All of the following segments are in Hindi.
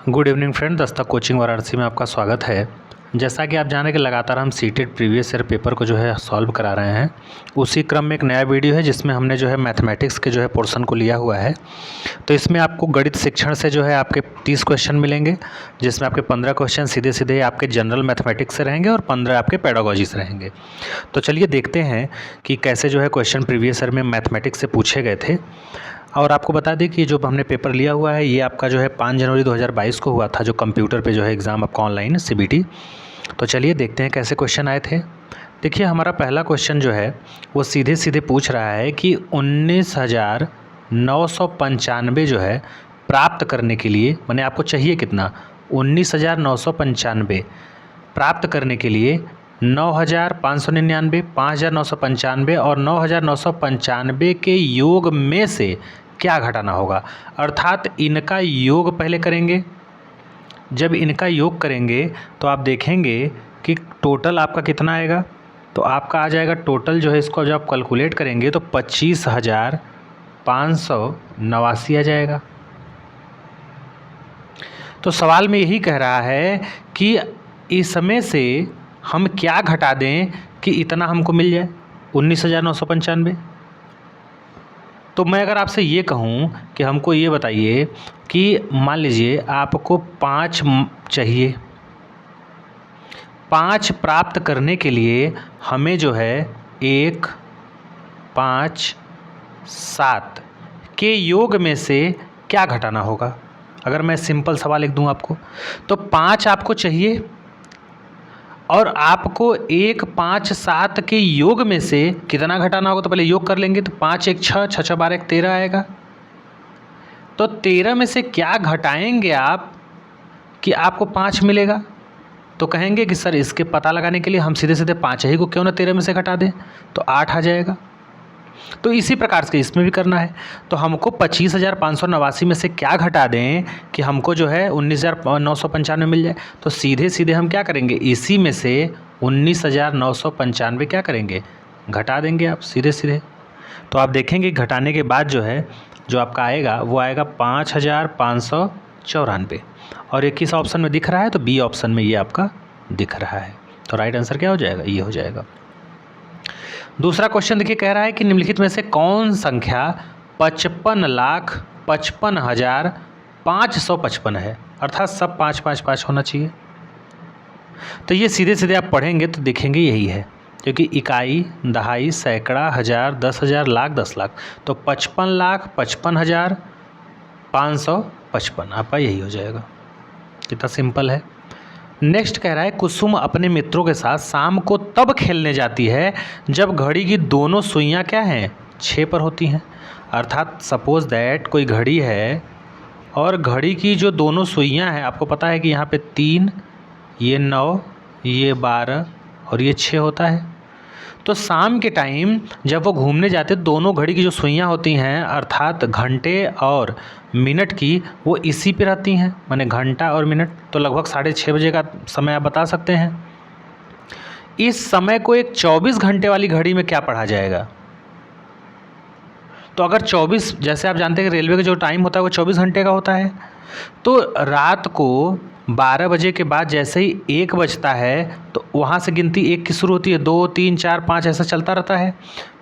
Good evening friend, Dastak coaching Varanasi में आपका स्वागत है। जैसा कि आप जानें कि लगातार हम सीटेट प्रीवियस ईयर पेपर को जो है सॉल्व करा रहे हैं, उसी क्रम में एक नया वीडियो है जिसमें हमने जो है मैथमेटिक्स के जो है पोर्शन को लिया हुआ है। तो इसमें आपको गणित शिक्षण से जो है आपके 30 क्वेश्चन मिलेंगे, जिसमें आपके 15 क्वेश्चन सीधे सीधे आपके जनरल मैथमेटिक्स से रहेंगे और 15 आपके पेडागोजी से रहेंगे। तो चलिए देखते हैं कि कैसे जो है क्वेश्चन प्रीवियस ईयर में मैथमेटिक्स से पूछे गए थे। और आपको बता दें कि जो हमने पेपर लिया हुआ है ये आपका जो है 5 जनवरी 2022 को हुआ था, जो कंप्यूटर पे जो है एग्ज़ाम आपका ऑनलाइन CBT। तो चलिए देखते हैं कैसे क्वेश्चन आए थे। देखिए, हमारा पहला क्वेश्चन जो है वो सीधे सीधे पूछ रहा है कि 19,995 जो है प्राप्त करने के लिए, माने आपको चाहिए कितना, 19,995 प्राप्त करने के लिए 9,599, 5,995 और 9,995 के योग में से क्या घटाना होगा। अर्थात इनका योग पहले करेंगे। जब इनका योग करेंगे तो आप देखेंगे कि टोटल आपका कितना आएगा। तो आपका आ जाएगा टोटल जो है, इसको जब आप कैलकुलेट करेंगे तो 25,589 आ जाएगा। तो सवाल में यही कह रहा है कि इसमें से हम क्या घटा दें कि इतना हमको मिल जाए, 19,995। तो मैं अगर आपसे ये कहूँ कि हमको ये बताइए कि मान लीजिए आपको 5 चाहिए, 5 प्राप्त करने के लिए हमें जो है 1, 5, 7 के योग में से क्या घटाना होगा। अगर मैं सिंपल सवाल लिख दूं आपको, तो 5 आपको चाहिए और आपको 1, 5, 7 के योग में से कितना घटाना होगा। तो पहले योग कर लेंगे, तो 5 1 6, 6 6 12 1 13 आएगा। तो 13 में से क्या घटाएंगे आप कि आपको 5 मिलेगा। तो कहेंगे कि सर इसके पता लगाने के लिए हम सीधे सीधे 5 ही को क्यों ना 13 में से घटा दें, तो 8 आ जाएगा। तो इसी प्रकार से इसमें भी करना है। तो हमको 25,589 में से क्या घटा दें कि हमको जो है 19,995 मिल जाए। तो सीधे सीधे हम क्या करेंगे, इसी में से 19,995 क्या करेंगे, घटा देंगे आप सीधे सीधे। तो आप देखेंगे घटाने के बाद जो है जो आपका आएगा वो आएगा 5,594। और ये किस ऑप्शन में दिख रहा है, तो बी ऑप्शन में ये आपका दिख रहा है। तो राइट आंसर क्या हो जाएगा, ये हो जाएगा। दूसरा क्वेश्चन देखिए, कह रहा है कि निम्नलिखित में से कौन संख्या 55,55,555 है। अर्थात सब 5 5 5 होना चाहिए। तो ये सीधे सीधे आप पढ़ेंगे तो देखेंगे यही है, क्योंकि इकाई, दहाई, सैकड़ा, हज़ार, 10,000, लाख, 10 लाख। तो 55,55,555 आपका यही हो जाएगा। कितना सिंपल है। नेक्स्ट कह रहा है, कुसुम अपने मित्रों के साथ शाम को तब खेलने जाती है जब घड़ी की दोनों सुइयां क्या हैं, 6 पर होती हैं। अर्थात सपोज दैट कोई घड़ी है और घड़ी की जो दोनों सुइयां हैं, आपको पता है कि यहाँ पे 3, ये 9, ये 12 और ये 6 होता है। तो शाम के टाइम जब वो घूमने जाते, दोनों घड़ी की जो सुइयां होती हैं अर्थात घंटे और मिनट की, वो इसी पे रहती हैं, माने घंटा और मिनट। तो लगभग 6:30 बजे का समय आप बता सकते हैं। इस समय को एक 24 घंटे वाली घड़ी में क्या पढ़ा जाएगा। तो अगर 24, जैसे आप जानते हैं कि रेलवे का जो टाइम होता है वो 24 घंटे का होता है। तो रात को 12 बजे के बाद जैसे ही 1 बजता है तो वहाँ से गिनती 1 की शुरू होती है, 2 3 4 5 ऐसा चलता रहता है।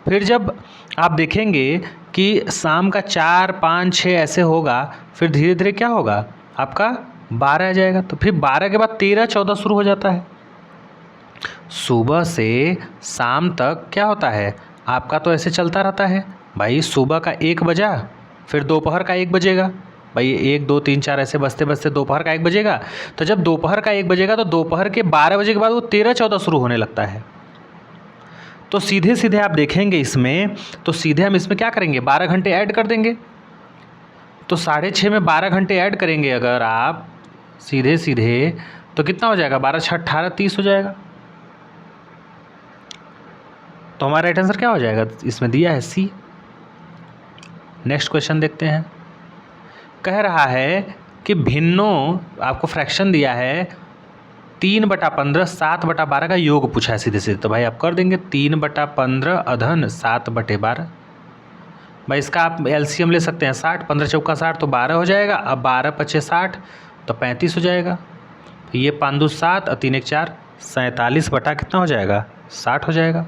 फिर जब आप देखेंगे कि शाम का 4 5 6 ऐसे होगा, फिर धीरे धीरे क्या होगा, आपका 12 आ जाएगा। तो फिर 12 के बाद 13 14 शुरू हो जाता है। सुबह से शाम तक क्या होता है आपका, तो ऐसे चलता रहता है भाई। सुबह का 1 बजा, फिर दोपहर का 1 बजेगा भाई, 1 2 3 4 ऐसे बजते बजते दोपहर का 1 बजेगा। तो जब दोपहर का 1 बजेगा तो दोपहर के 12 बजे के बाद वो 13 14 शुरू होने लगता है। तो सीधे सीधे आप देखेंगे इसमें, तो सीधे हम इसमें क्या करेंगे, 12 घंटे ऐड कर देंगे। तो 6:30 में 12 घंटे ऐड करेंगे अगर आप सीधे सीधे, तो कितना हो जाएगा, 12 6 18 30 हो जाएगा। तो हमारा राइट आंसर क्या हो जाएगा, इसमें दिया है सी। नेक्स्ट क्वेश्चन देखते हैं। कह रहा है कि भिन्नों, आपको फ्रैक्शन दिया है 3/15 7/12 का योग पूछा है सीधे सीधे। तो भाई आप कर देंगे 3/15 अधन 7/12। भाई इसका आप एलसीएम ले सकते हैं 60, 15 चौका 60 तो 12 हो जाएगा। अब 12 × 5 = 60, तो 35 हो जाएगा। तो ये 5 2 7 और 3 1 4, 47 बटा कितना हो जाएगा, 60 हो जाएगा।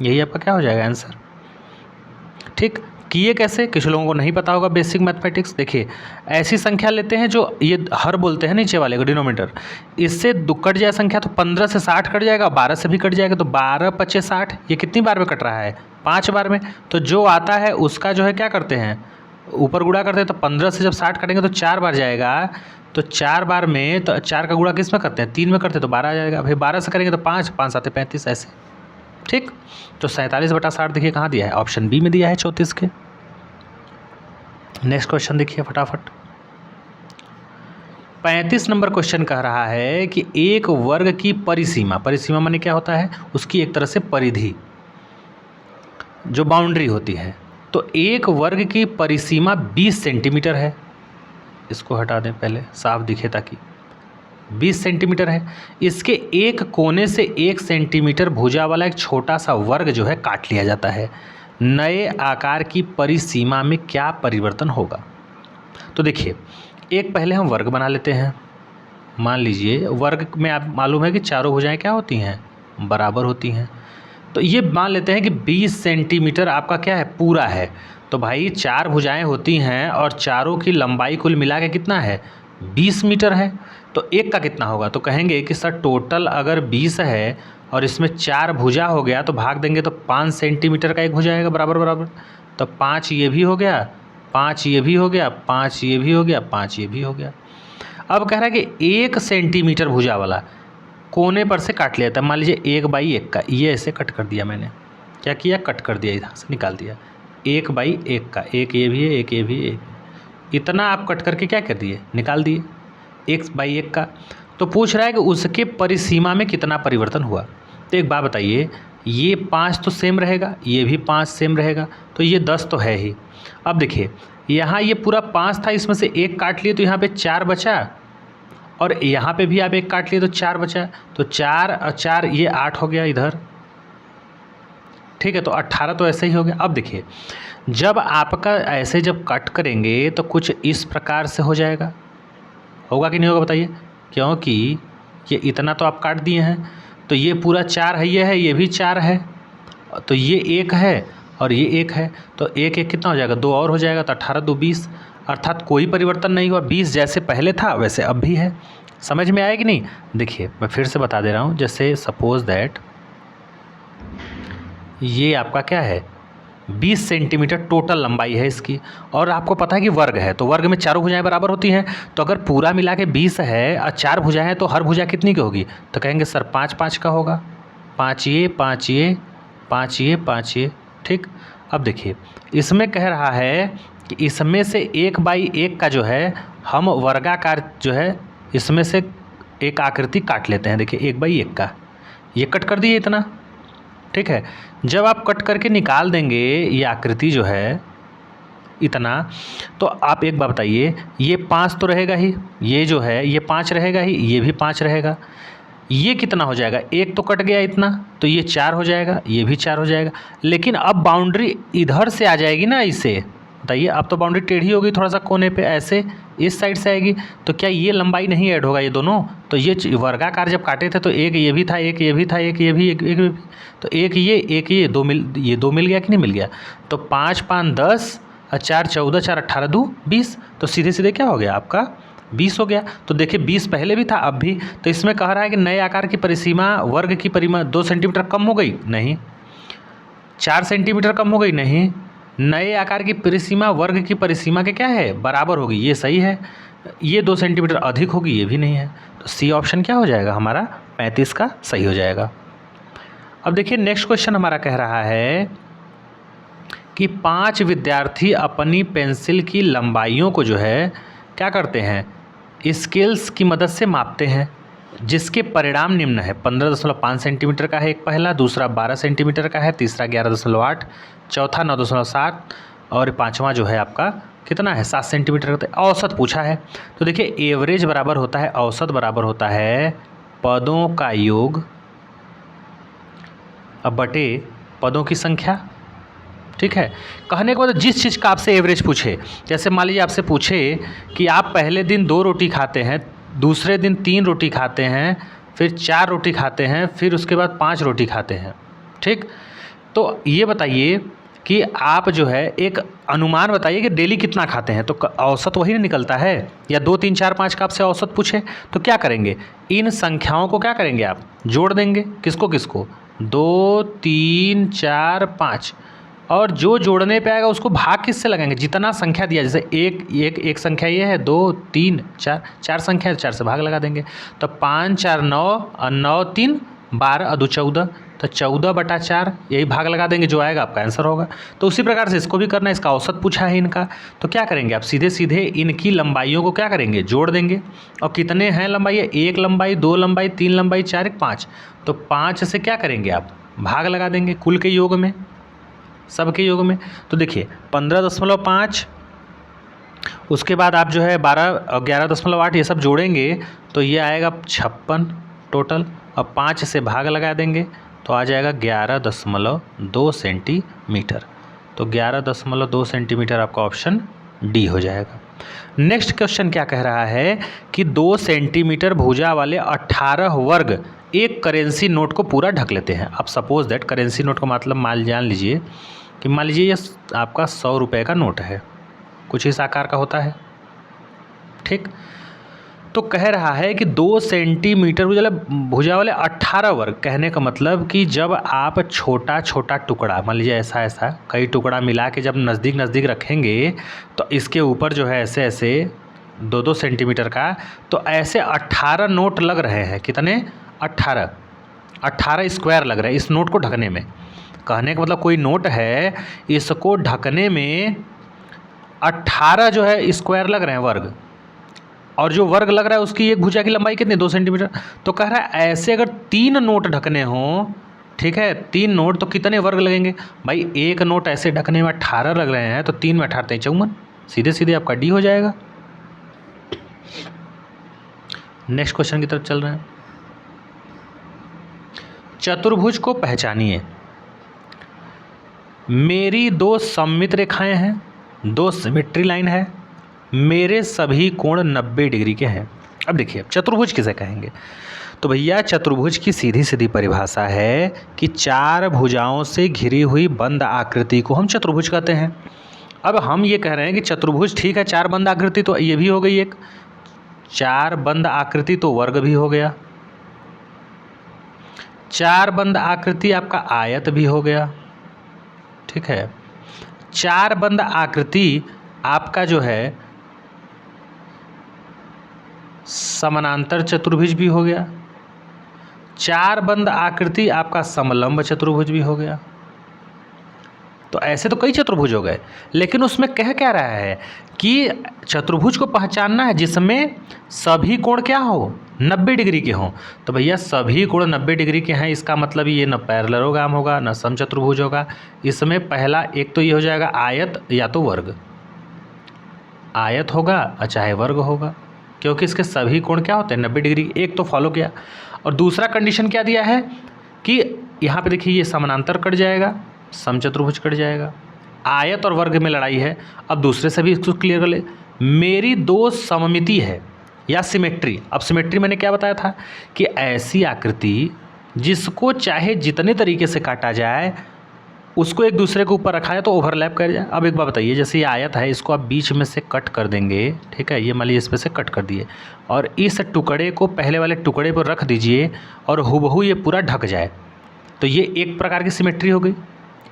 यही आपका क्या हो जाएगा आंसर। ठीक, किए कैसे, कुछ लोगों को नहीं पता होगा बेसिक मैथमेटिक्स। देखिए ऐसी संख्या लेते हैं जो ये हर बोलते हैं नीचे वाले को, डिनोमिनेटर, इससे कट जाए संख्या तो 15 से 60 कट जाएगा, 12 से भी कट जाएगा, तो 12 25 60, ये कितनी बार में कट रहा है, 5 बार में। तो जो आता है उसका जो है क्या करते हैं, ऊपर गुणा करते हैं, तो 15 से जब 60 कटेंगे तो 4 बार जाएगा, तो 4 बार में तो 4 का गुणा किस में करते हैं, 3 में करते हैं, तो 12 आ जाएगा। फिर 12 से करेंगे तो 5 5 7 35 ऐसे। ठीक, तो 47 बटा 60 देखिए कहाँ दिया है, ऑप्शन बी में दिया है 34 के। नेक्स्ट क्वेश्चन देखिए फटाफट। 35 नंबर क्वेश्चन कह रहा है कि एक वर्ग की परिसीमा, परिसीमा माने क्या होता है, उसकी एक तरह से परिधि, जो बाउंड्री होती है। तो एक वर्ग की परिसीमा 20 सेंटीमीटर है। इसको हटा दें पहले, साफ दिखे ताकि, 20 सेंटीमीटर है। इसके एक कोने से 1 सेंटीमीटर भुजा वाला एक छोटा सा वर्ग जो है काट लिया जाता है। नए आकार की परिसीमा में क्या परिवर्तन होगा। तो देखिए एक पहले हम वर्ग बना लेते हैं। मान लीजिए वर्ग में आप मालूम है कि चारों भुजाएं क्या होती हैं, बराबर होती हैं। तो ये मान लेते हैं कि 20 सेंटीमीटर आपका क्या है, पूरा है। तो भाई 4 भुजाएं होती हैं और चारों की लंबाई कुल मिला के कितना है, 20 मीटर है। तो एक का कितना होगा, तो कहेंगे कि सर टोटल अगर 20 है और इसमें 4 भुजा हो गया तो भाग देंगे तो 5 सेंटीमीटर का एक भुजा आएगा, बराबर बराबर। तो 5 ये भी हो गया, 5 ये भी हो गया, 5 ये भी हो गया, 5 ये भी हो गया। अब कह रहा है कि 1 सेंटीमीटर भुजा वाला कोने पर से काट लिया था। मान लीजिए 1/1 का, ये ऐसे कट कर दिया मैंने, क्या किया, कट कर दिया, इधर से निकाल दिया। 1/1 का, एक ये भी है, एक ये भी है, इतना आप कट करके क्या कर दिए, निकाल दिए 1/1 का। तो पूछ रहा है कि उसके परिसीमा में कितना परिवर्तन हुआ। तो एक बात बताइए, ये 5 तो सेम रहेगा, ये भी 5 सेम रहेगा, तो ये 10 तो है ही। अब देखिए यहाँ ये पूरा 5 था, इसमें से 1 काट लिए तो यहाँ पे 4 बचा, और यहाँ पे भी आप 1 काट लिए तो 4 बचा। तो 4 और 4 ये 8 हो गया इधर। ठीक है, तो 18 तो ऐसे ही हो गया। अब देखिए जब आपका ऐसे जब कट करेंगे तो कुछ इस प्रकार से हो जाएगा, होगा कि नहीं होगा बताइए, क्योंकि ये इतना तो आप काट दिए हैं। तो ये पूरा 4 है, ये भी 4 है, तो ये 1 है और ये 1 है, तो 1 1 कितना हो जाएगा, 2 और हो जाएगा, तो 18 2 20, अर्थात कोई परिवर्तन नहीं हुआ। 20 जैसे पहले था वैसे अब भी है। समझ में आया कि नहीं। देखिए मैं फिर से बता दे रहा हूँ, जैसे सपोज दैट ये आपका क्या है, 20 सेंटीमीटर टोटल लंबाई है इसकी, और आपको पता है कि वर्ग है, तो वर्ग में चारों भुजाएं बराबर होती हैं। तो अगर पूरा मिला के 20 है और 4 भुजाएं हैं तो हर भुजा कितनी की होगी, तो कहेंगे सर 5 5 का होगा, 5 ये 5 ये 5 ये 5 ये। ठीक, अब देखिए इसमें कह रहा है कि इसमें से 1/1 का जो है हम वर्गाकार जो है इसमें से एक आकृति काट लेते हैं। देखिए 1/1 का ये कट कर दिए इतना। ठीक है, जब आप कट करके निकाल देंगे ये आकृति जो है इतना, तो आप एक बात बताइए, ये 5 तो रहेगा ही, ये जो है ये 5 रहेगा ही, ये भी 5 रहेगा, ये कितना हो जाएगा, 1 तो कट गया इतना, तो ये 4 हो जाएगा, ये भी 4 हो जाएगा। लेकिन अब बाउंड्री इधर से आ जाएगी ना, इसे बताइए, अब तो बाउंड्री टेढ़ी होगी थोड़ा सा कोने पे, ऐसे इस साइड से आएगी, तो क्या ये लंबाई नहीं ऐड होगा ये दोनों। तो ये वर्गाकार जब काटे थे तो एक ये भी था, एक ये भी था, एक ये भी, एक भी, तो एक ये 2 मिल गया कि नहीं मिल गया। तो 5 5 10 और 4 14, 4 18 2 20, तो सीधे सीधे क्या हो गया आपका 20 हो गया। तो देखिए 20 पहले भी था अब भी। तो इसमें कह रहा है कि नए आकार की परिसीमा वर्ग की परिसीमा 2 सेंटीमीटर कम हो गई, नहीं। 4 सेंटीमीटर कम हो गई, नहीं। नए आकार की परिसीमा वर्ग की परिसीमा के क्या है, बराबर होगी, ये सही है। ये 2 सेंटीमीटर अधिक होगी, ये भी नहीं है। तो सी ऑप्शन क्या हो जाएगा हमारा 35 का सही हो जाएगा। अब देखिए नेक्स्ट क्वेश्चन हमारा कह रहा है कि 5 विद्यार्थी अपनी पेंसिल की लंबाइयों को जो है क्या करते हैं, स्केल्स की मदद से मापते हैं, जिसके परिणाम निम्न है। 15.5 सेंटीमीटर का है एक पहला, दूसरा 12 सेंटीमीटर का है, तीसरा 11.8, चौथा 9.7 और पाँचवा जो है आपका कितना है 7 सेंटीमीटर का। औसत पूछा है, तो देखिए एवरेज बराबर होता है, औसत बराबर होता है पदों का योग अब बटे पदों की संख्या। ठीक है। कहने के बाद जिस चीज़ का आपसे एवरेज पूछे, जैसे मान लीजिए आपसे पूछे कि आप पहले दिन 2 रोटी खाते हैं, दूसरे दिन 3 रोटी खाते हैं, फिर 4 रोटी खाते हैं, फिर उसके बाद 5 रोटी खाते हैं, ठीक। तो ये बताइए कि आप जो है एक अनुमान बताइए कि डेली कितना खाते हैं, तो औसत वही ना निकलता है। या 2 3 4 5 का आपसे औसत पूछे तो क्या करेंगे, इन संख्याओं को क्या करेंगे आप जोड़ देंगे, किसको किसको, 2 3 4 5, और जो जोड़ने पे आएगा उसको भाग किससे लगाएंगे, जितना संख्या दिया, जैसे एक संख्या ये है, 2 3 4, 4 संख्या है, 4 से भाग लगा देंगे। तो 5 4 9 और 9 3 12 और 2 14, तो 14/4 यही भाग लगा देंगे, जो आएगा आपका आंसर होगा। तो उसी प्रकार से इसको भी करना है, इसका औसत पूछा है इनका, तो क्या करेंगे आप सीधे सीधे इनकी लंबाइयों को क्या करेंगे, जोड़ देंगे। और कितने हैं लंबाई, 1 लंबाई, 2 लंबाई, 3 लंबाई, 4 1 5, तो 5 से क्या करेंगे आप भाग लगा देंगे कुल के योग में, सबके योग में। तो देखिए 15.5, उसके बाद आप जो है 12 और 11.8 ये सब जोड़ेंगे तो ये आएगा 56 टोटल, और 5 से भाग लगा देंगे तो आ जाएगा 11.2 सेंटीमीटर। तो 11.2 सेंटीमीटर आपका ऑप्शन डी हो जाएगा। नेक्स्ट क्वेश्चन क्या कह रहा है कि 2 सेंटीमीटर भुजा वाले 18 वर्ग एक करेंसी नोट को पूरा ढक लेते हैं। अब सपोज दैट करेंसी नोट का मतलब मान जान लीजिए कि मान लीजिए ये आपका 100 रुपये का नोट है, कुछ इस आकार का होता है, ठीक। तो कह रहा है कि 2 सेंटीमीटर भुजा वाले 18 वर्ग, कहने का मतलब कि जब आप छोटा छोटा टुकड़ा, मान लीजिए ऐसा ऐसा कई टुकड़ा मिला के जब नज़दीक नज़दीक रखेंगे तो इसके ऊपर जो है ऐसे ऐसे 2-2 सेंटीमीटर का, तो ऐसे 18 नोट लग रहे हैं। कितने, 18 स्क्वायर लग रहे हैं इस नोट को ढकने में। कहने का मतलब कोई नोट है, इसको ढकने में 18 जो है स्क्वायर लग रहे हैं वर्ग, और जो वर्ग लग रहा है उसकी एक भुजा की लंबाई कितनी, 2 सेंटीमीटर। तो कह रहा है ऐसे अगर 3 नोट ढकने हों, ठीक है, 3 नोट, तो कितने वर्ग लगेंगे भाई, एक नोट ऐसे ढकने में 18 लग रहे हैं, तो 3 में 18 54, सीधे सीधे आपका डी हो जाएगा। नेक्स्ट क्वेश्चन की तरफ चल रहे हैं। चतुर्भुज को पहचानिए। मेरी 2 सममित रेखाएं हैं, 2 सिमेट्री लाइन है, मेरे सभी कोण 90 डिग्री के हैं। अब देखिए चतुर्भुज किसे कहेंगे, तो भैया चतुर्भुज की सीधी सीधी परिभाषा है कि 4 भुजाओं से घिरी हुई बंद आकृति को हम चतुर्भुज कहते हैं। अब हम ये कह रहे हैं कि चतुर्भुज ठीक है, 4 बंद आकृति, तो ये भी हो गई एक 4 बंद आकृति, तो वर्ग भी हो गया। 4 बंद आकृति आपका आयत भी हो गया, ठीक है। 4 बंद आकृति आपका जो है समानांतर चतुर्भुज भी हो गया। 4 बंद आकृति आपका समलंब चतुर्भुज भी हो गया। तो ऐसे तो कई चतुर्भुज हो गए, लेकिन उसमें कह क्या रहा है कि चतुर्भुज को पहचानना है जिसमें सभी कोण क्या हो, 90 डिग्री के हों। तो भैया सभी कोण 90 डिग्री के हैं, इसका मतलब ये न पैरेललोग्राम होगा न समचतुर्भुज होगा। इसमें पहला एक तो ये हो जाएगा आयत या तो वर्ग, आयत होगा और चाहे वर्ग होगा, क्योंकि इसके सभी कोण क्या होते हैं 90 डिग्री। एक तो फॉलो किया, और दूसरा कंडीशन क्या दिया है कि यहाँ पे देखिए ये समानांतर कट जाएगा, समचतुर्भुज कट जाएगा, आयत और वर्ग में लड़ाई है। अब दूसरे से भी इसको क्लियर कर ले, मेरी 2 सममिति है या सिमेट्री। अब सिमेट्री मैंने क्या बताया था कि ऐसी आकृति जिसको चाहे जितने तरीके से काटा जाए उसको एक दूसरे के ऊपर रखा है तो ओवरलैप कर जाए। अब एक बात बताइए, जैसे ये आयत है, इसको आप बीच में से कट कर देंगे, ठीक है, ये मान लीजिए इस पे से कट कर दिए, और इस टुकड़े को पहले वाले टुकड़े पर रख दीजिए और हुबहू ये पूरा ढक जाए, तो ये एक प्रकार की सिमेट्री हो गई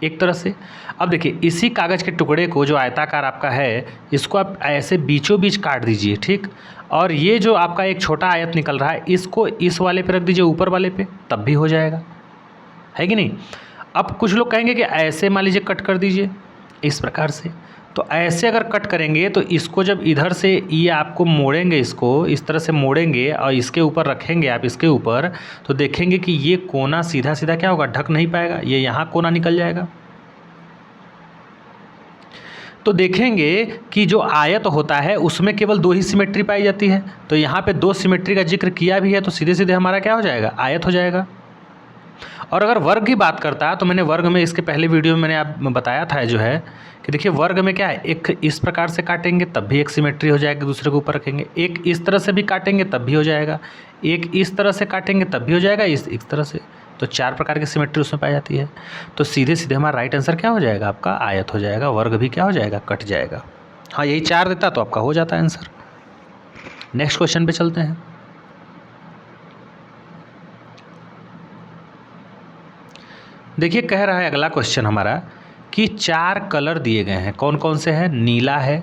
एक तरह से। अब देखिए इसी कागज़ के टुकड़े को जो आयताकार आपका है, इसको आप ऐसे बीचों बीच काट दीजिए, ठीक, और ये जो आपका एक छोटा आयत निकल रहा है इसको इस वाले पे रख दीजिए, ऊपर वाले पे, तब भी हो जाएगा, है कि नहीं। अब कुछ लोग कहेंगे कि ऐसे मान लीजिए कट कर दीजिए इस प्रकार से, तो ऐसे अगर कट करेंगे तो इसको जब इधर से ये आपको मोड़ेंगे, इसको इस तरह से मोड़ेंगे और इसके ऊपर रखेंगे आप इसके ऊपर, तो देखेंगे कि ये कोना सीधा सीधा क्या होगा, ढक नहीं पाएगा, ये यहाँ कोना निकल जाएगा। तो देखेंगे कि जो आयत होता है उसमें केवल 2 ही सिमेट्री पाई जाती है, तो यहाँ पे 2 सिमेट्री का जिक्र किया भी है, तो सीधे सीधे हमारा क्या हो जाएगा, आयत हो जाएगा। और अगर वर्ग की बात करता तो मैंने वर्ग में इसके पहले वीडियो में मैंने आप बताया था जो है कि देखिए वर्ग में क्या है, एक इस प्रकार से काटेंगे तब भी एक सिमेट्री हो जाएगी, दूसरे के ऊपर रखेंगे, एक इस तरह से भी काटेंगे तब भी हो जाएगा, एक इस तरह से काटेंगे तब भी हो जाएगा, इस तरह से, तो 4 प्रकार की सिमेट्री उसमें पाई जाती है। तो सीधे सीधे हमारा राइट आंसर क्या हो जाएगा, आपका आयत हो जाएगा, वर्ग भी क्या हो जाएगा, कट जाएगा। हाँ यही 4 देता तो आपका हो जाता है आंसर। नेक्स्ट क्वेश्चन पे चलते हैं। देखिए कह रहा है अगला क्वेश्चन हमारा कि 4 कलर दिए गए हैं, कौन कौन से हैं, नीला है,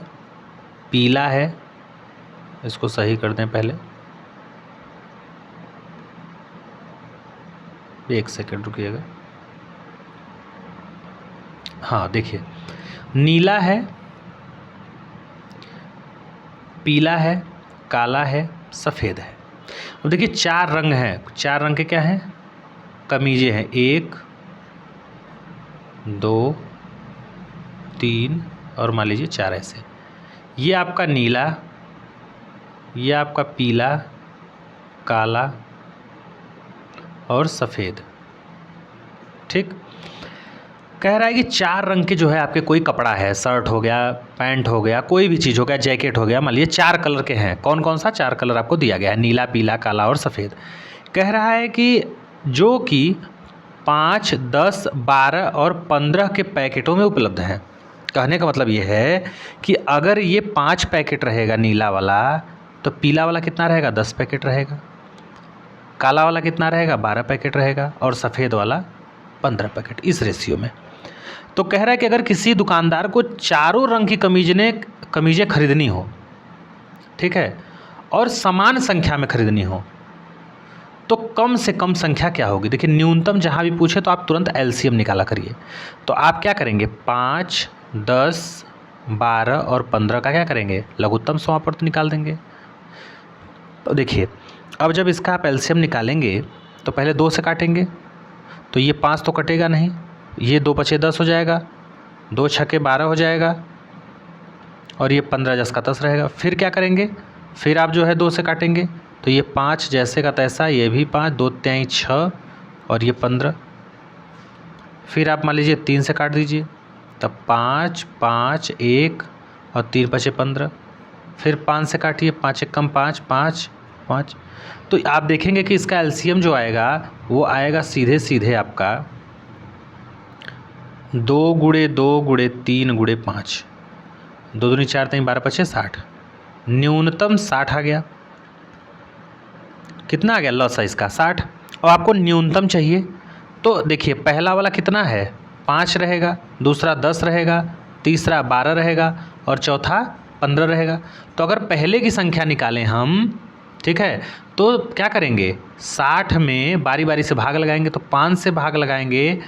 पीला है, इसको सही कर दें पहले, एक सेकंड रुकिएगा। हाँ देखिए नीला है, पीला है, काला है, सफ़ेद है। अब देखिए 4 रंग हैं, 4 रंग के क्या हैं, कमीजें हैं, 1 2 3 और मान लीजिए 4 ऐसे। ये आपका नीला, ये आपका पीला, काला और सफ़ेद। ठीक, कह रहा है कि 4 रंग के जो है आपके कोई कपड़ा है, शर्ट हो गया, पैंट हो गया, कोई भी चीज़ हो गया, जैकेट हो गया, मान लीजिए 4 कलर के हैं। कौन कौन सा 4 कलर आपको दिया गया है, नीला, पीला, काला और सफ़ेद। कह रहा है कि जो कि 5, 10, 12 और 15 के पैकेटों में उपलब्ध है। कहने का मतलब ये है कि अगर ये 5 पैकेट रहेगा नीला वाला, तो पीला वाला कितना रहेगा, 10 पैकेट रहेगा, काला वाला कितना रहेगा, 12 पैकेट रहेगा, और सफ़ेद वाला 15 पैकेट, इस रेशियो में। तो कह रहा है कि अगर किसी दुकानदार को चारों रंग की कमीज़ें खरीदनी हो, ठीक है, और समान संख्या में खरीदनी हो, तो कम से कम संख्या क्या होगी। देखिए न्यूनतम जहाँ भी पूछे तो आप तुरंत एलसीएम निकाला करिए। तो आप क्या करेंगे, 5, 10, 12 और 15 का क्या करेंगे, लघुत्तम समापवर्त निकाल देंगे। तो देखिए अब जब इसका आप एलसीएम निकालेंगे तो पहले 2 से काटेंगे, तो ये 5 तो कटेगा नहीं, ये 2 पचे 10 हो जाएगा, 2 छके 12 हो जाएगा, और ये 15 10 का 10 रहेगा। फिर क्या करेंगे, फिर आप जो है 2 से काटेंगे, तो ये 5 जैसे का तैसा, ये भी 5, 2 तिहाई 6 और ये 15। फिर आप मान लीजिए 3 से काट दीजिए, तब 5 5 1 और 3 पचे 15। फिर 5 से काटिए, 5 एक कम 5 5 5। तो आप देखेंगे कि इसका एलसीएम जो आएगा वो आएगा सीधे सीधे आपका 2 × 2 × 3 × 5, 2 दूनी 4 3 12 पचे 60, न्यूनतम 60 आ गया। कितना आ गया लॉस है इसका 60, और आपको न्यूनतम चाहिए। तो देखिए पहला वाला कितना है, 5 रहेगा, दूसरा 10 रहेगा, तीसरा 12 रहेगा और चौथा 15 रहेगा। तो अगर पहले की संख्या निकालें हम, ठीक है, तो क्या करेंगे, 60 में बारी बारी से भाग लगाएंगे, तो 5 से भाग लगाएंगे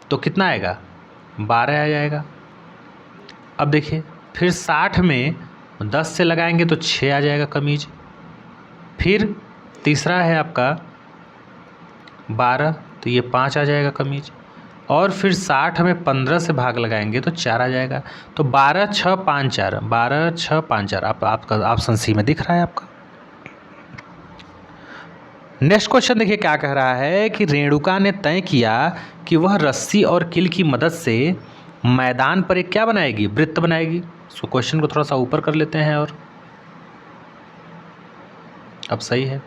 तो कितना आएगा, 12 आ जाएगा। अब देखिए फिर 60 में 10 से लगाएंगे तो 6 आ जाएगा कमीज। फिर तीसरा है आपका 12, तो ये 5 आ जाएगा कमीज। और फिर 60 में 15 से भाग लगाएंगे तो 4 आ जाएगा। तो 12 6 5 4, 12 6 5 4 आपका ऑप्शन सी में दिख रहा है आपका। नेक्स्ट क्वेश्चन देखिए क्या कह रहा है कि रेणुका ने तय किया कि वह रस्सी और कील की मदद से मैदान पर एक क्या बनाएगी, वृत्त बनाएगी। सो क्वेश्चन को थोड़ा सा ऊपर कर लेते हैं, और अब सही है।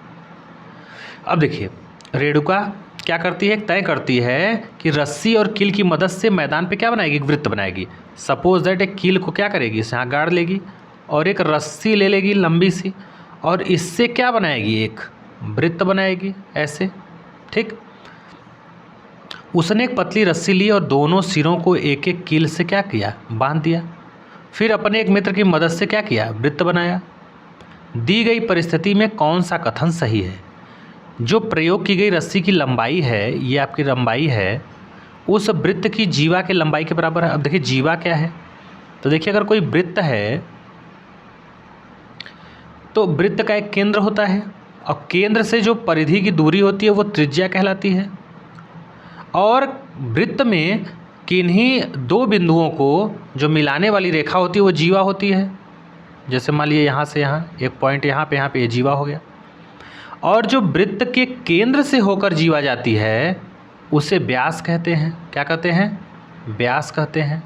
अब देखिए रेणुका क्या करती है, तय करती है कि रस्सी और कील की मदद से मैदान पे क्या बनाएगी, वृत्त बनाएगी। सपोज दैट एक कील को क्या करेगी, इसे यहाँ गाड़ लेगी और एक रस्सी ले लेगी लंबी सी, और इससे क्या बनाएगी, एक वृत्त बनाएगी ऐसे, ठीक। उसने एक पतली रस्सी ली और दोनों सिरों को एक एक कील से क्या किया, बांध दिया। फिर अपने एक मित्र की मदद से क्या किया, वृत्त बनाया। दी गई परिस्थिति में कौन सा कथन सही है। जो प्रयोग की गई रस्सी की लंबाई है, ये आपकी लंबाई है, उस वृत्त की जीवा के लंबाई के बराबर है। अब देखिए जीवा क्या है, तो देखिए अगर कोई वृत्त है तो वृत्त का एक केंद्र होता है, और केंद्र से जो परिधि की दूरी होती है वो त्रिज्या कहलाती है। और वृत्त में किन्हीं 2 बिंदुओं को जो मिलाने वाली रेखा होती है वो जीवा होती है। जैसे मान लीजिए यहाँ से यहाँ एक पॉइंट, यहाँ पे ये जीवा हो गया। और जो वृत्त के केंद्र से होकर जीवा जाती है उसे व्यास कहते हैं। क्या कहते हैं? व्यास कहते हैं।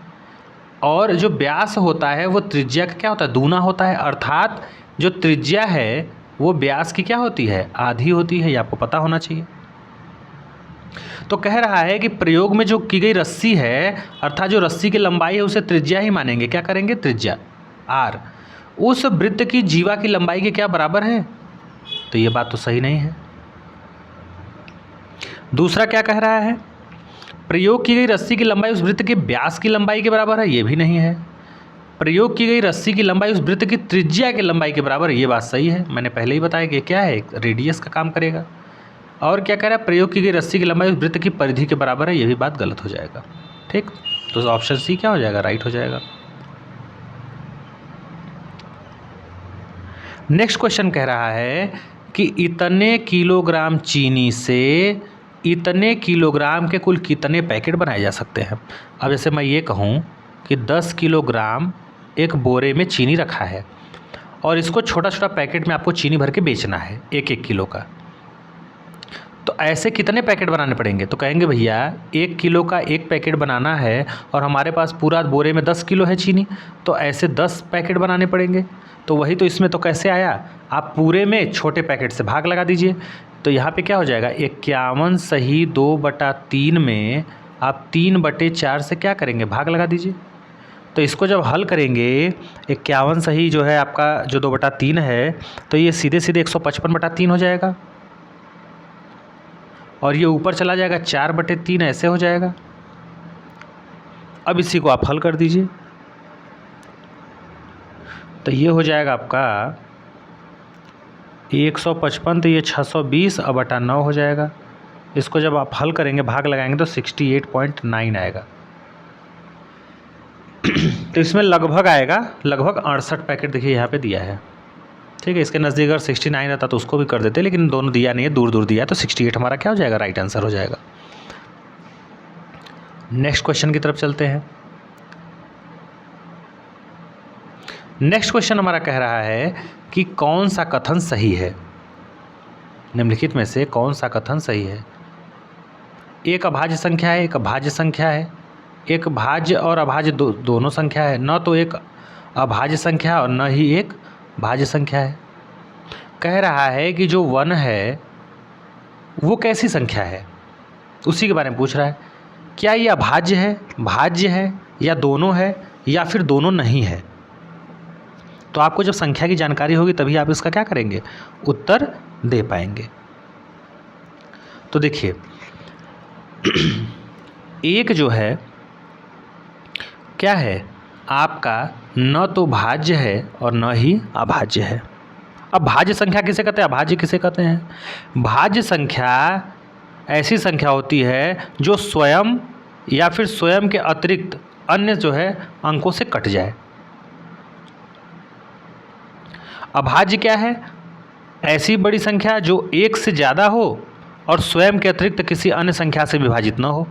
और जो व्यास होता है वो त्रिज्या का क्या होता है? दूना होता है। अर्थात जो त्रिज्या है वो व्यास की क्या होती है? आधी होती है। ये आपको पता होना चाहिए। तो कह रहा है कि प्रयोग में जो की गई रस्सी है, अर्थात जो रस्सी की लंबाई है उसे त्रिज्या ही मानेंगे। क्या करेंगे? त्रिज्या आर उस वृत्त की जीवा की लंबाई के क्या बराबर है? तो ये बात तो सही नहीं है। दूसरा क्या कह रहा है? प्रयोग की गई रस्सी की लंबाई उस वृत्त के व्यास की लंबाई के बराबर है। ये भी नहीं है। प्रयोग की गई रस्सी की लंबाई उस वृत्त की त्रिज्या की लंबाई के बराबर है। ये बात सही है। मैंने पहले ही बताया कि क्या है, रेडियस का काम करेगा। और क्या कह रहा है? प्रयोग की गई रस्सी की लंबाई उस वृत्त की परिधि के बराबर है। ये भी बात गलत हो जाएगा। ठीक, तो ऑप्शन सी क्या हो जाएगा? राइट हो जाएगा। नेक्स्ट क्वेश्चन कह रहा है कि इतने किलोग्राम चीनी से इतने किलोग्राम के कुल कितने पैकेट बनाए जा सकते हैं? अब जैसे मैं ये कहूँ कि 10 किलोग्राम एक बोरे में चीनी रखा है और इसको छोटा छोटा पैकेट में आपको चीनी भर के बेचना है 1-1 किलो का, तो ऐसे कितने पैकेट बनाने पड़ेंगे? तो कहेंगे भैया 1 किलो का एक पैकेट बनाना है और हमारे पास पूरा बोरे में 10 किलो है चीनी, तो ऐसे 10 पैकेट बनाने पड़ेंगे। तो वही तो इसमें तो कैसे आया? आप पूरे में छोटे पैकेट से भाग लगा दीजिए। तो यहाँ पे क्या हो जाएगा? 51 सही 2/3 में आप 3/4 से क्या करेंगे? भाग लगा दीजिए। तो इसको जब हल करेंगे 51 सही जो है आपका जो 2/3 है, तो ये सीधे सीधे 155/3 हो जाएगा और ये ऊपर चला जाएगा 4/3 ऐसे हो जाएगा। अब इसी को आप हल कर दीजिए तो ये हो जाएगा आपका 155, तो ये 620/9 हो जाएगा। इसको जब आप हल करेंगे भाग लगाएंगे तो 68.9 आएगा। तो इसमें लगभग आएगा, लगभग 68 पैकेट देखिए यहाँ पे दिया है। ठीक है, इसके नज़दीक अगर 69 रहता तो उसको भी कर देते, लेकिन दोनों दिया नहीं है, दूर दूर दिया है, तो 68 हमारा क्या हो जाएगा? राइट आंसर हो जाएगा। नेक्स्ट क्वेश्चन की तरफ चलते हैं। नेक्स्ट क्वेश्चन हमारा कह रहा है कि कौन सा कथन सही है? निम्नलिखित में से कौन सा कथन सही है? एक अभाज्य संख्या है, एक भाज्य संख्या है, एक भाज्य और अभाज्य दोनों संख्या है, न तो एक अभाज्य संख्या और न ही एक भाज्य संख्या है। कह रहा है कि जो 1 है वो कैसी संख्या है, उसी के बारे में पूछ रहा है। क्या ये अभाज्य है, भाज्य है, या दोनों है, या फिर दोनों नहीं है? तो आपको जब संख्या की जानकारी होगी तभी आप इसका क्या करेंगे? उत्तर दे पाएंगे। तो देखिए एक जो है क्या है आपका, न तो भाज्य है और न ही अभाज्य है। अब भाज्य संख्या किसे कहते हैं, अभाज्य किसे कहते हैं? भाज्य संख्या ऐसी संख्या होती है जो स्वयं या फिर स्वयं के अतिरिक्त अन्य जो है अंकों से कट जाए। अभाज्य क्या है? ऐसी बड़ी संख्या जो 1 से ज़्यादा हो और स्वयं के अतिरिक्त किसी अन्य संख्या से विभाजित न हो।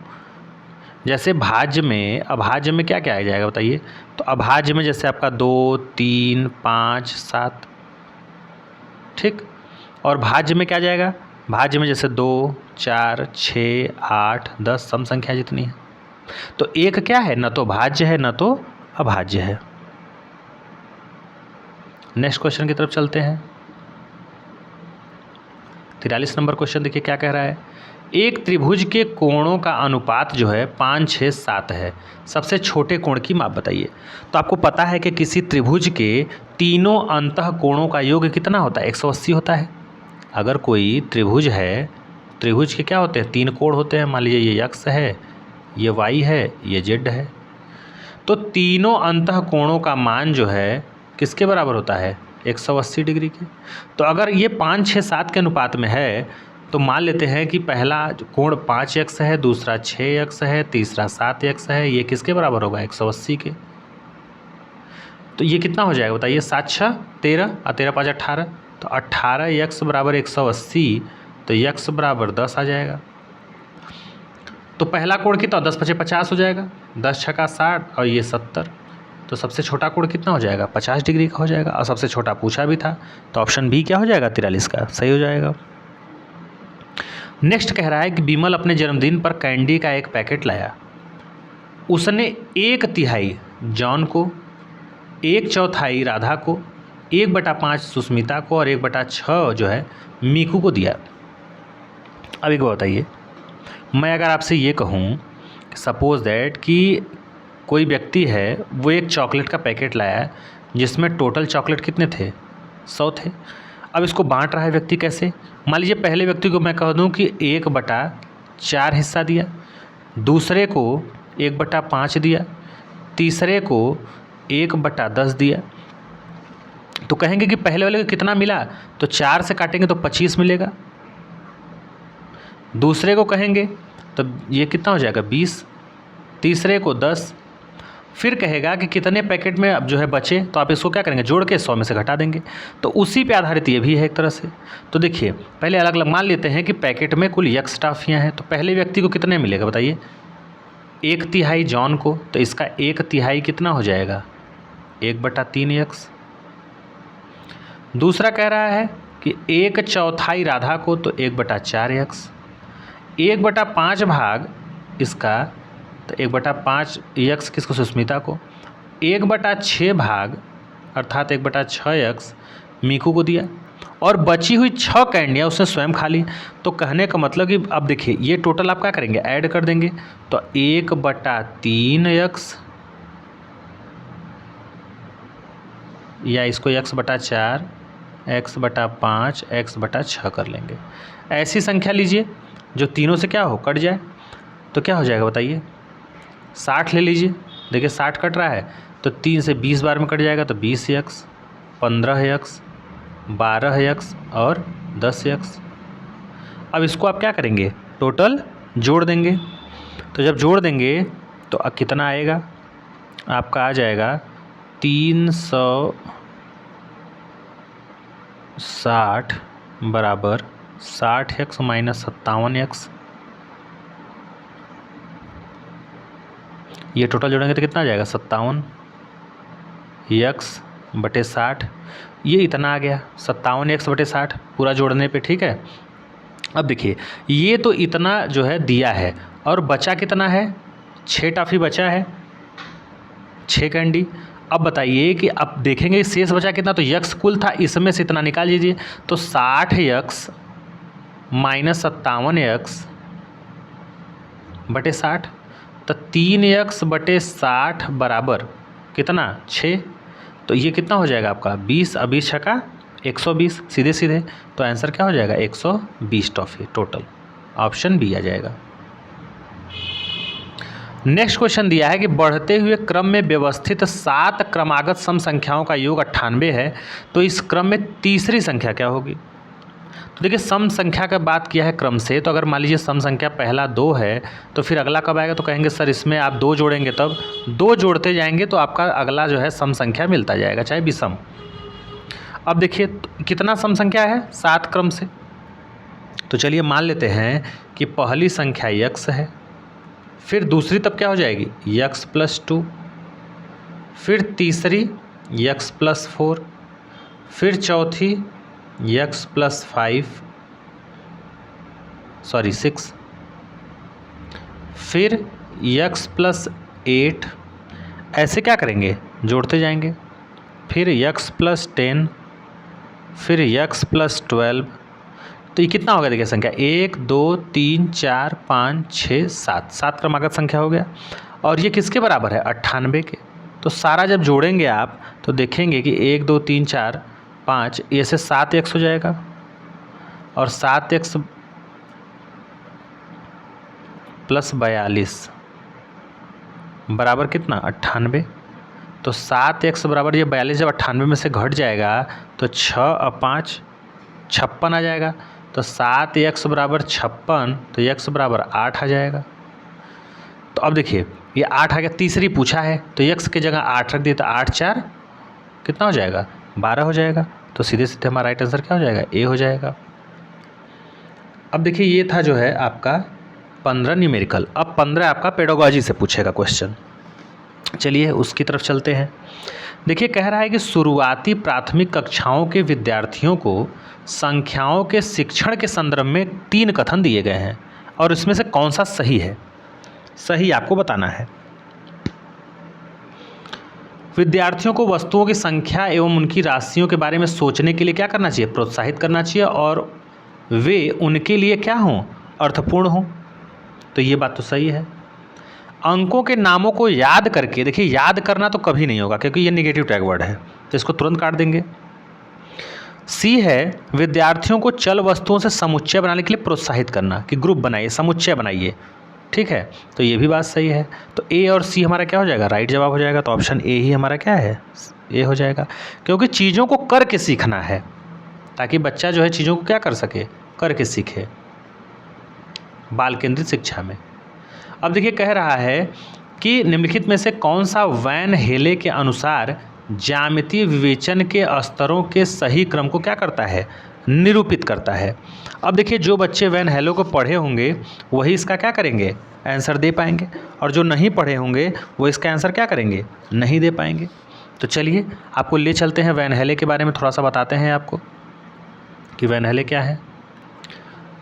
जैसे भाज्य में, अभाज्य में क्या क्या आ जाएगा बताइए? तो अभाज्य में जैसे आपका 2, 3, 5, 7, ठीक। और भाज्य में क्या जाएगा? भाज्य में जैसे 2, 4, 6, 8, 10 सम संख्या जितनी है। तो एक क्या है? न तो भाज्य है न तो अभाज्य है। नेक्स्ट क्वेश्चन की तरफ चलते हैं। 43 नंबर क्वेश्चन देखिए क्या कह रहा है। एक त्रिभुज के कोणों का अनुपात जो है 5, 6, 7 है। सबसे छोटे कोण की माप बताइए। तो आपको पता है कि किसी त्रिभुज के तीनों अंतः कोणों का योग कितना होता है? 180 होता है। अगर कोई त्रिभुज है, त्रिभुज के क्या होते हैं? 3 कोण होते हैं। मान लीजिए ये x है, ये y है, ये z है। तो तीनों अंतः कोणों का मान जो है किसके बराबर होता है? 180 डिग्री के। तो अगर ये 5, 6, 7 के अनुपात में है तो मान लेते हैं कि पहला कोण 5x है, दूसरा 6x है, तीसरा 7x है। ये किसके बराबर होगा? 180 के। तो ये कितना हो जाएगा बताइए? 7, 6, 13 और 13, 5, 18। तो 18x बराबर 180, तो x बराबर 10 आ जाएगा। तो पहला कोण कितना? 10, 5, 50 हो जाएगा। 10, 6, 60 और ये 70। तो सबसे छोटा कोण कितना हो जाएगा? 50 डिग्री का हो जाएगा। और सबसे छोटा पूछा भी था, तो ऑप्शन बी क्या हो जाएगा? 43 का सही हो जाएगा। नेक्स्ट कह रहा है कि विमल अपने जन्मदिन पर कैंडी का एक पैकेट लाया। उसने 1/3 जॉन को, 1/4 राधा को, 1/5 सुस्मिता को और 1/6 जो है मीकू को दिया। अब एक बात बताइए, मैं अगर आपसे ये कहूँ सपोज़ दैट कि कोई व्यक्ति है वो एक चॉकलेट का पैकेट लाया है जिसमें टोटल चॉकलेट कितने थे, 100 थे। अब इसको बांट रहा है व्यक्ति कैसे। मान लीजिए पहले व्यक्ति को मैं कह दूं कि 1/4 हिस्सा दिया, दूसरे को 1/5 दिया, तीसरे को 1/10 दिया। तो कहेंगे कि पहले वाले को कितना मिला, तो 4 से काटेंगे तो 25 मिलेगा। दूसरे को कहेंगे तो ये कितना हो जाएगा 20, तीसरे को 10। फिर कहेगा कि कितने पैकेट में अब जो है बचे, तो आप इसको क्या करेंगे, जोड़ के 100 में से घटा देंगे। तो उसी पे आधारित ये भी है एक तरह से। तो देखिए पहले अलग अलग मान लेते हैं कि पैकेट में कुल x टॉफ़ियाँ हैं। तो पहले व्यक्ति को कितने मिलेगा बताइए, 1/3 जॉन को, तो इसका 1/3 कितना हो जाएगा, 1/3x। दूसरा कह रहा है कि 1/4 राधा को, तो 1/4x। 1/5 भाग इसका, तो 1/5 x किसको, सुस्मिता को। 1/6 भाग अर्थात 1/6x मीकू को दिया। और बची हुई 6 कैंडियाँ उसने स्वयं खा ली। तो कहने का मतलब कि अब देखिए ये टोटल आप क्या करेंगे, ऐड कर देंगे। तो 1/3x या इसको x/4, x/5, x/6 कर लेंगे। ऐसी संख्या लीजिए जो तीनों से क्या हो, कट जाए। तो क्या हो जाएगा बताइए, 60 ले लीजिए। देखिए 60 कट रहा है तो 3 से 20 बार में कट जाएगा, तो 20x, 15x, 12x और 10x। अब इसको आप क्या करेंगे, टोटल जोड़ देंगे। तो जब जोड़ देंगे तो अब कितना आएगा, आपका आ जाएगा 360 बराबर 60x माइनस 57x। ये टोटल जोड़ेंगे तो कितना आ जाएगा, 57x/60। ये इतना आ गया 57x/60 पूरा जोड़ने पे, ठीक है। अब देखिए ये तो इतना जो है दिया है और बचा कितना है, 6 टॉफ़ी बचा है, 6 कैंडी। अब बताइए कि अब देखेंगे शेष बचा कितना, तो यक्स कुल था, इसमें से इतना निकाल लीजिए। तो 60x माइनस 57x/60, तो 3x/60 बराबर कितना, 6। तो ये कितना हो जाएगा आपका 20, 20 छका 120 सीधे सीधे। तो आंसर क्या हो जाएगा, 120 टॉफ़ी टोटल। ऑप्शन बी आ जाएगा। नेक्स्ट क्वेश्चन दिया है कि बढ़ते हुए क्रम में व्यवस्थित 7 क्रमागत सम संख्याओं का योग 98 है, तो इस क्रम में तीसरी संख्या क्या होगी। तो देखिए सम संख्या का बात किया है क्रम से, तो अगर मान लीजिए सम संख्या पहला 2 है तो फिर अगला कब आएगा, तो कहेंगे सर इसमें आप 2 जोड़ेंगे, तब 2 जोड़ते जाएंगे तो आपका अगला जो है सम संख्या मिलता जाएगा, चाहे विषम। अब देखिए कितना सम संख्या है, 7 क्रम से। तो चलिए मान लेते हैं कि पहली संख्या x है, फिर दूसरी तब क्या हो जाएगी, x+2, फिर तीसरी x+4, फिर चौथी x+6, फिर x+8। ऐसे क्या करेंगे, जोड़ते जाएंगे। फिर x+10, फिर x+12। तो ये कितना हो गया, देखिए संख्या 1 2 3 4 5 6 7, 7 क्रमागत संख्या हो गया। और ये किसके बराबर है, 98 के। तो सारा जब जोड़ेंगे आप तो देखेंगे कि 1 2 3 4 5, ये से 7x हो जाएगा, और 7x + 42 बराबर कितना, 98। तो 7x बराबर ये 42 जब 98 में से घट जाएगा तो 6 और 5 56 आ जाएगा। तो 7x बराबर 56, तो x बराबर 8 आ जाएगा। तो अब देखिए ये 8 आ गया, तीसरी पूछा है तो x की जगह 8 रख दिए, तो 8 4 कितना हो जाएगा, 12 हो जाएगा। तो सीधे सीधे हमारा राइट आंसर क्या हो जाएगा, ए हो जाएगा। अब देखिए ये था जो है आपका 15 न्यूमेरिकल। अब 15 आपका पेडागोजी से पूछेगा क्वेश्चन। चलिए उसकी तरफ चलते हैं। देखिए कह रहा है कि शुरुआती प्राथमिक कक्षाओं के विद्यार्थियों को संख्याओं के शिक्षण के संदर्भ में 3 कथन दिए गए हैं और इसमें से कौन सा सही है, सही आपको बताना है। विद्यार्थियों को वस्तुओं की संख्या एवं उनकी राशियों के बारे में सोचने के लिए क्या करना चाहिए, प्रोत्साहित करना चाहिए और वे उनके लिए क्या हों, अर्थपूर्ण हों। तो ये बात तो सही है। अंकों के नामों को याद करके, देखिए याद करना तो कभी नहीं होगा क्योंकि ये निगेटिव टैग वर्ड है, तो इसको तुरंत काट देंगे। सी है विद्यार्थियों को चल वस्तुओं से समुच्चय बनाने के लिए प्रोत्साहित करना, कि ग्रुप बनाइए, समुच्चय बनाइए। ठीक है, तो ये भी बात सही है। तो ए और सी हमारा क्या हो जाएगा, राइट जवाब हो जाएगा। तो ऑप्शन ए ही हमारा क्या है, ए हो जाएगा, क्योंकि चीज़ों को करके सीखना है ताकि बच्चा जो है चीज़ों को क्या कर सके, करके सीखे, बाल केंद्रित शिक्षा में। अब देखिए कह रहा है कि निम्नलिखित में से कौन सा वैन हेले के अनुसार ज्यामितीय विवेचन के स्तरों के सही क्रम को क्या करता है, निरूपित करता है। अब देखिए जो बच्चे वैन हेले को पढ़े होंगे वही इसका क्या करेंगे, आंसर दे पाएंगे, और जो नहीं पढ़े होंगे वो इसका आंसर क्या करेंगे, नहीं दे पाएंगे। तो चलिए आपको ले चलते हैं वैन हेले के बारे में, थोड़ा सा बताते हैं आपको कि वैन हेले क्या है।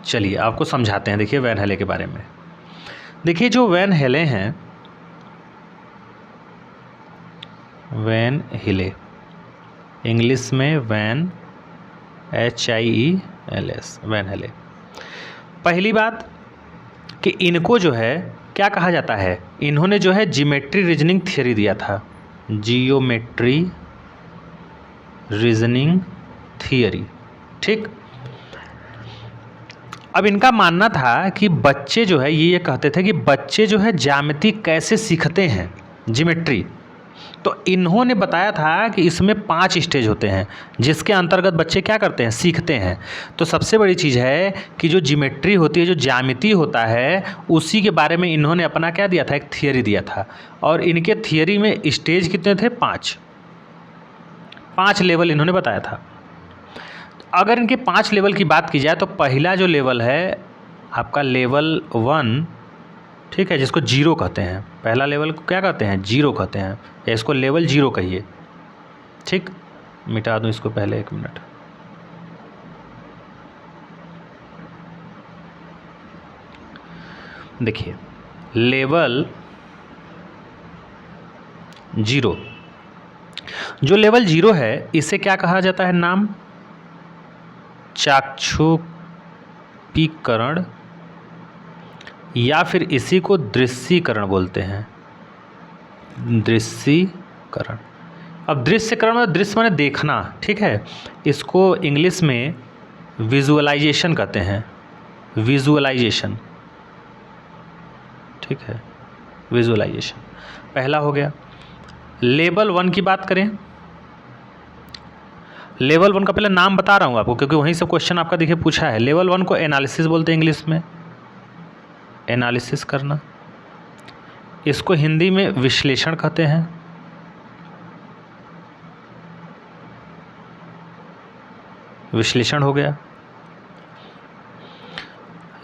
चलिए आपको समझाते हैं। देखिए वैन हेले के बारे में, देखिए जो वैन हेले हैं, वैन हेले इंग्लिश में वैन HIELS, वैन हेले। पहली बात कि इनको जो है क्या कहा जाता है, इन्होंने जो है जियोमेट्री रीजनिंग थियरी दिया था, जियोमेट्री रीजनिंग थियरी। ठीक, अब इनका मानना था कि बच्चे जो है ये कहते थे कि बच्चे जो है ज्यामिति कैसे सीखते हैं, ज्योमेट्री। तो इन्होंने बताया था कि इसमें 5 स्टेज होते हैं जिसके अंतर्गत बच्चे क्या करते हैं, सीखते हैं। तो सबसे बड़ी चीज़ है कि जो ज्योमेट्री होती है, जो ज्यामिति होता है, उसी के बारे में इन्होंने अपना क्या दिया था, एक थियरी दिया था। और इनके थियरी में स्टेज कितने थे, 5 लेवल इन्होंने बताया था। अगर इनके 5 लेवल की बात की जाए तो पहला जो लेवल है आपका लेवल 1, ठीक है, जिसको 0 कहते हैं। पहला लेवल को क्या कहते हैं, 0 कहते हैं, या इसको लेवल 0 कहिए। ठीक, मिटा दूं इसको पहले, 1 मिनट। देखिए लेवल 0, जो लेवल 0 है इसे क्या कहा जाता है, नाम चाक्षुषीकरण, या फिर इसी को दृश्यीकरण बोलते हैं, दृश्यीकरण। अब दृश्यकरण में दृश्य माने देखना, ठीक है, इसको इंग्लिश में विजुअलाइजेशन कहते हैं, विजुअलाइजेशन। ठीक है, विजुअलाइजेशन पहला हो गया। लेवल 1 की बात करें, लेवल 1 का पहले नाम बता रहा हूँ आपको क्योंकि वहीं से क्वेश्चन आपका देखिए पूछा है। लेवल 1 को एनालिसिस बोलते हैं इंग्लिश में, एनालिसिस करना। इसको हिंदी में विश्लेषण कहते हैं। विश्लेषण हो गया।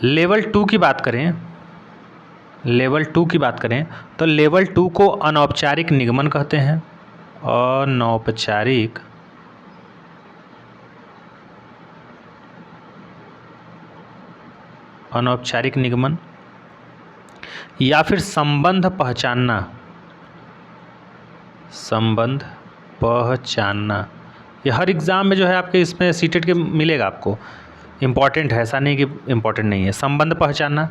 लेवल 2 की बात करें, लेवल 2 की बात करें तो लेवल 2 को अनौपचारिक निगमन कहते हैं। अनौपचारिक अनौपचारिक निगमन, या फिर संबंध पहचानना, संबंध पहचानना। ये हर एग्ज़ाम में जो है आपके इसमें सीटेट के मिलेगा आपको, इम्पॉर्टेंट है, ऐसा नहीं कि इम्पॉर्टेंट नहीं है। संबंध पहचानना।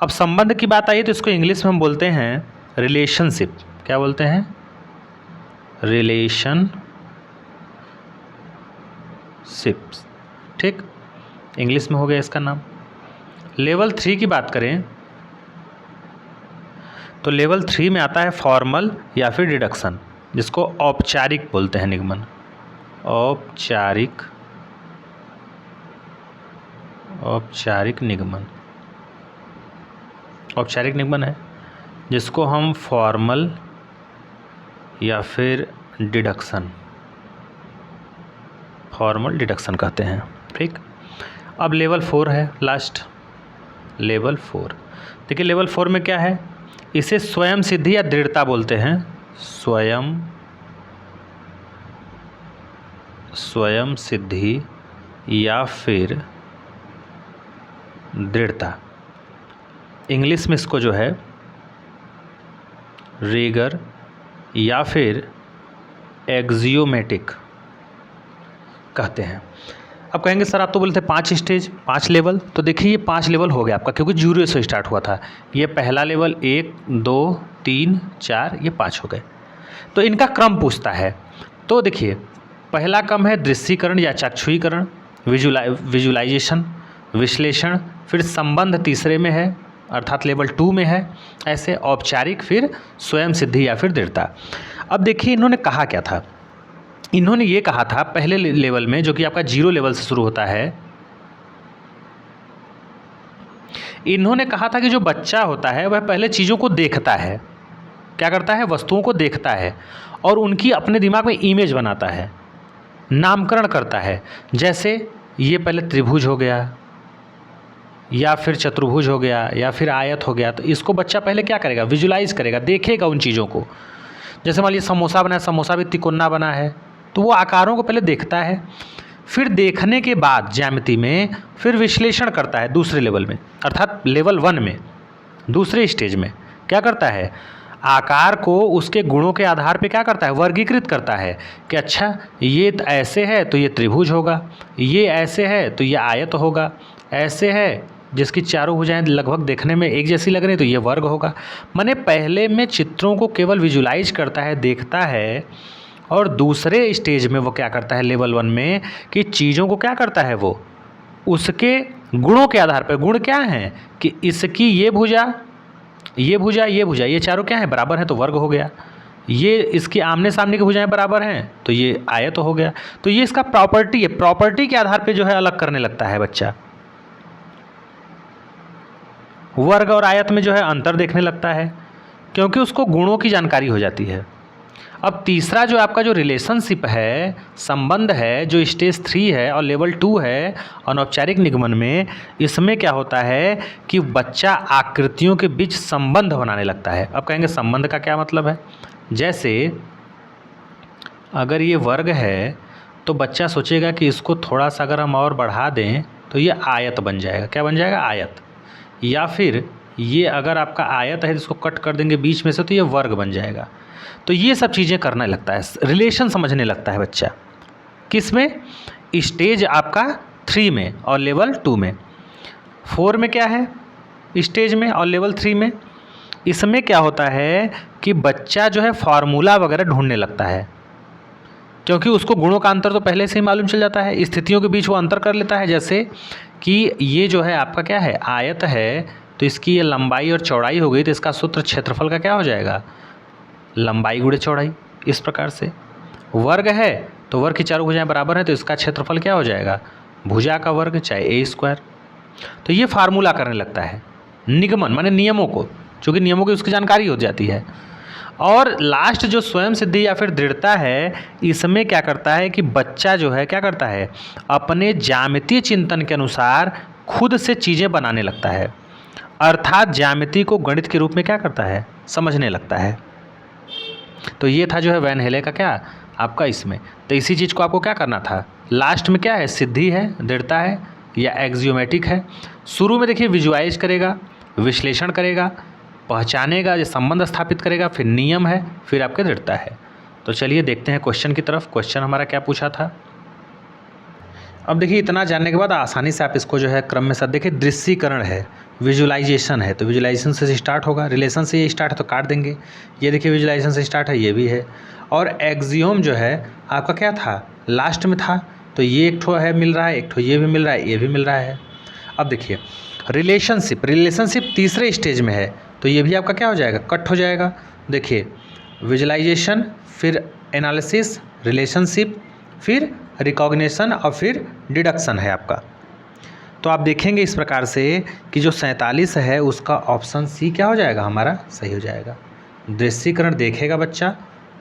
अब संबंध की बात आई तो इसको इंग्लिश में हम बोलते हैं रिलेशनशिप। क्या बोलते हैं, रिलेशनशिप्स। ठीक, इंग्लिश में हो गया इसका नाम। लेवल 3 की बात करें तो लेवल 3 में आता है फॉर्मल या फिर डिडक्शन, जिसको औपचारिक बोलते हैं निगमन। औपचारिक निगमन, औपचारिक निगमन है जिसको हम फॉर्मल या फिर डिडक्शन, फॉर्मल डिडक्शन कहते हैं। ठीक, अब लेवल 4 है लास्ट, लेवल 4। देखिए लेवल 4 में क्या है, इसे स्वयं सिद्धि या दृढ़ता बोलते हैं, स्वयं सिद्धि या फिर दृढ़ता। इंग्लिश में इसको जो है रिगर या फिर एक्जियोमेटिक कहते हैं। अब कहेंगे सर आप तो बोलते 5 स्टेज 5 लेवल, तो देखिए ये 5 लेवल हो गया आपका, क्योंकि 0 से स्टार्ट हुआ था। ये पहला लेवल 1 2 3 4 ये 5 हो गए। तो इनका क्रम पूछता है। तो देखिए पहला क्रम है दृश्यीकरण या चक्षुईकरण, विजुलाइजेशन, विश्लेषण, फिर संबंध तीसरे में है अर्थात लेवल 2 में है, ऐसे औपचारिक, फिर स्वयं सिद्धि या फिर दृढ़ता। अब देखिए इन्होंने कहा क्या था। इन्होंने ये कहा था पहले लेवल में, जो कि आपका 0 लेवल से शुरू होता है, इन्होंने कहा था कि जो बच्चा होता है वह पहले चीज़ों को देखता है, क्या करता है, वस्तुओं को देखता है और उनकी अपने दिमाग में इमेज बनाता है, नामकरण करता है। जैसे ये पहले त्रिभुज हो गया या फिर चतुर्भुज हो गया या फिर आयत हो गया, तो इसको बच्चा पहले क्या करेगा, विजुलाइज करेगा, देखेगा उन चीज़ों को। जैसे मान लीजिए समोसा बना है, समोसा भी तिकोना बना है, तो वो आकारों को पहले देखता है, फिर देखने के बाद ज्यामिति में फिर विश्लेषण करता है दूसरे लेवल में, अर्थात लेवल 1 में, दूसरे स्टेज में क्या करता है, आकार को उसके गुणों के आधार पे क्या करता है, वर्गीकृत करता है कि अच्छा ये ऐसे है तो ये त्रिभुज होगा, ये ऐसे है तो ये आयत होगा, ऐसे है जिसकी चारों भुजाएं लगभग देखने में एक जैसी लग रही तो ये वर्ग होगा। माने पहले में चित्रों को केवल विजुलाइज करता है, देखता है, और दूसरे स्टेज में वो क्या करता है लेवल 1 में कि चीज़ों को क्या करता है, वो उसके गुणों के आधार पर, गुण क्या हैं कि इसकी ये भुजा ये भुजा ये भुजा ये चारों क्या है, बराबर है तो वर्ग हो गया, ये इसकी आमने सामने की भुजाएं बराबर हैं तो ये आयत हो गया। तो ये इसका प्रॉपर्टी है, प्रॉपर्टी के आधार पे जो है अलग करने लगता है बच्चा, वर्ग और आयत में जो है अंतर देखने लगता है, क्योंकि उसको गुणों की जानकारी हो जाती है। अब तीसरा जो आपका जो रिलेशनशिप है, संबंध है, जो स्टेज 3 है और लेवल 2 है अनौपचारिक निगमन में, इसमें क्या होता है कि बच्चा आकृतियों के बीच संबंध बनाने लगता है। अब कहेंगे संबंध का क्या मतलब है, जैसे अगर ये वर्ग है तो बच्चा सोचेगा कि इसको थोड़ा सा अगर हम और बढ़ा दें तो ये आयत बन जाएगा, क्या बन जाएगा, आयत। या फिर ये अगर आपका आयत है इसको कट कर देंगे बीच में से तो ये वर्ग बन जाएगा। तो ये सब चीज़ें करने लगता है, रिलेशन समझने लगता है बच्चा। किस में, स्टेज आपका 3 में और लेवल 2 में। 4 में क्या है, स्टेज में और लेवल 3 में, इसमें क्या होता है कि बच्चा जो है फार्मूला वगैरह ढूंढने लगता है, क्योंकि उसको गुणों का अंतर तो पहले से ही मालूम चल जाता है, स्थितियों के बीच वो अंतर कर लेता है। जैसे कि ये जो है आपका क्या है, आयत है, तो इसकी ये लंबाई और चौड़ाई हो गई, तो इसका सूत्र क्षेत्रफल का क्या हो जाएगा, लंबाई गुणे चौड़ाई। इस प्रकार से वर्ग है तो वर्ग की चारों भुजाएं बराबर हैं तो इसका क्षेत्रफल क्या हो जाएगा, भुजा का वर्ग चाहे a²। तो ये फार्मूला करने लगता है, निगमन माने नियमों को, चूँकि नियमों की उसकी जानकारी हो जाती है। और लास्ट जो स्वयं सिद्धि या फिर दृढ़ता है, इसमें क्या करता है कि बच्चा जो है क्या करता है, अपने ज्यामितीय चिंतन के अनुसार खुद से चीज़ें बनाने लगता है, अर्थात ज्यामिति को गणित के रूप में क्या करता है, समझने लगता है। तो ये था जो है वैन हेले का क्या आपका इसमें। तो इसी चीज़ को आपको क्या करना था, लास्ट में क्या है, सिद्धि है, दृढ़ता है या एक्जियोमेटिक है। शुरू में देखिए विजुअलाइज करेगा, विश्लेषण करेगा, पहचानेगा, जो संबंध स्थापित करेगा, फिर नियम है, फिर आपके दृढ़ता है। तो चलिए देखते हैं क्वेश्चन की तरफ। क्वेश्चन हमारा क्या पूछा था। अब देखिए इतना जानने के बाद आसानी से आप इसको जो है क्रम में साथ देखिए, दृश्यीकरण है, विजुलाइजेशन है, तो विजुलाइजेशन से स्टार्ट होगा, रिलेशन से ये स्टार्ट है तो काट देंगे, ये देखिए विजुलाइजेशन से स्टार्ट है, ये भी है। और एक्जियोम जो है आपका क्या था, लास्ट में था, तो ये एक ठो है मिल रहा है, एक ठो ये भी मिल रहा है, ये भी मिल रहा है। अब देखिए रिलेशनशिप, रिलेशनशिप तीसरे स्टेज में है, तो ये भी आपका क्या हो जाएगा, कट हो जाएगा। देखिए विजुलाइजेशन, फिर एनालिसिस, रिलेशनशिप, फिर रिकॉग्निशन और फिर डिडक्शन है आपका। तो आप देखेंगे इस प्रकार से कि जो 47 है उसका ऑप्शन सी क्या हो जाएगा, हमारा सही हो जाएगा। दृश्यीकरण देखेगा बच्चा,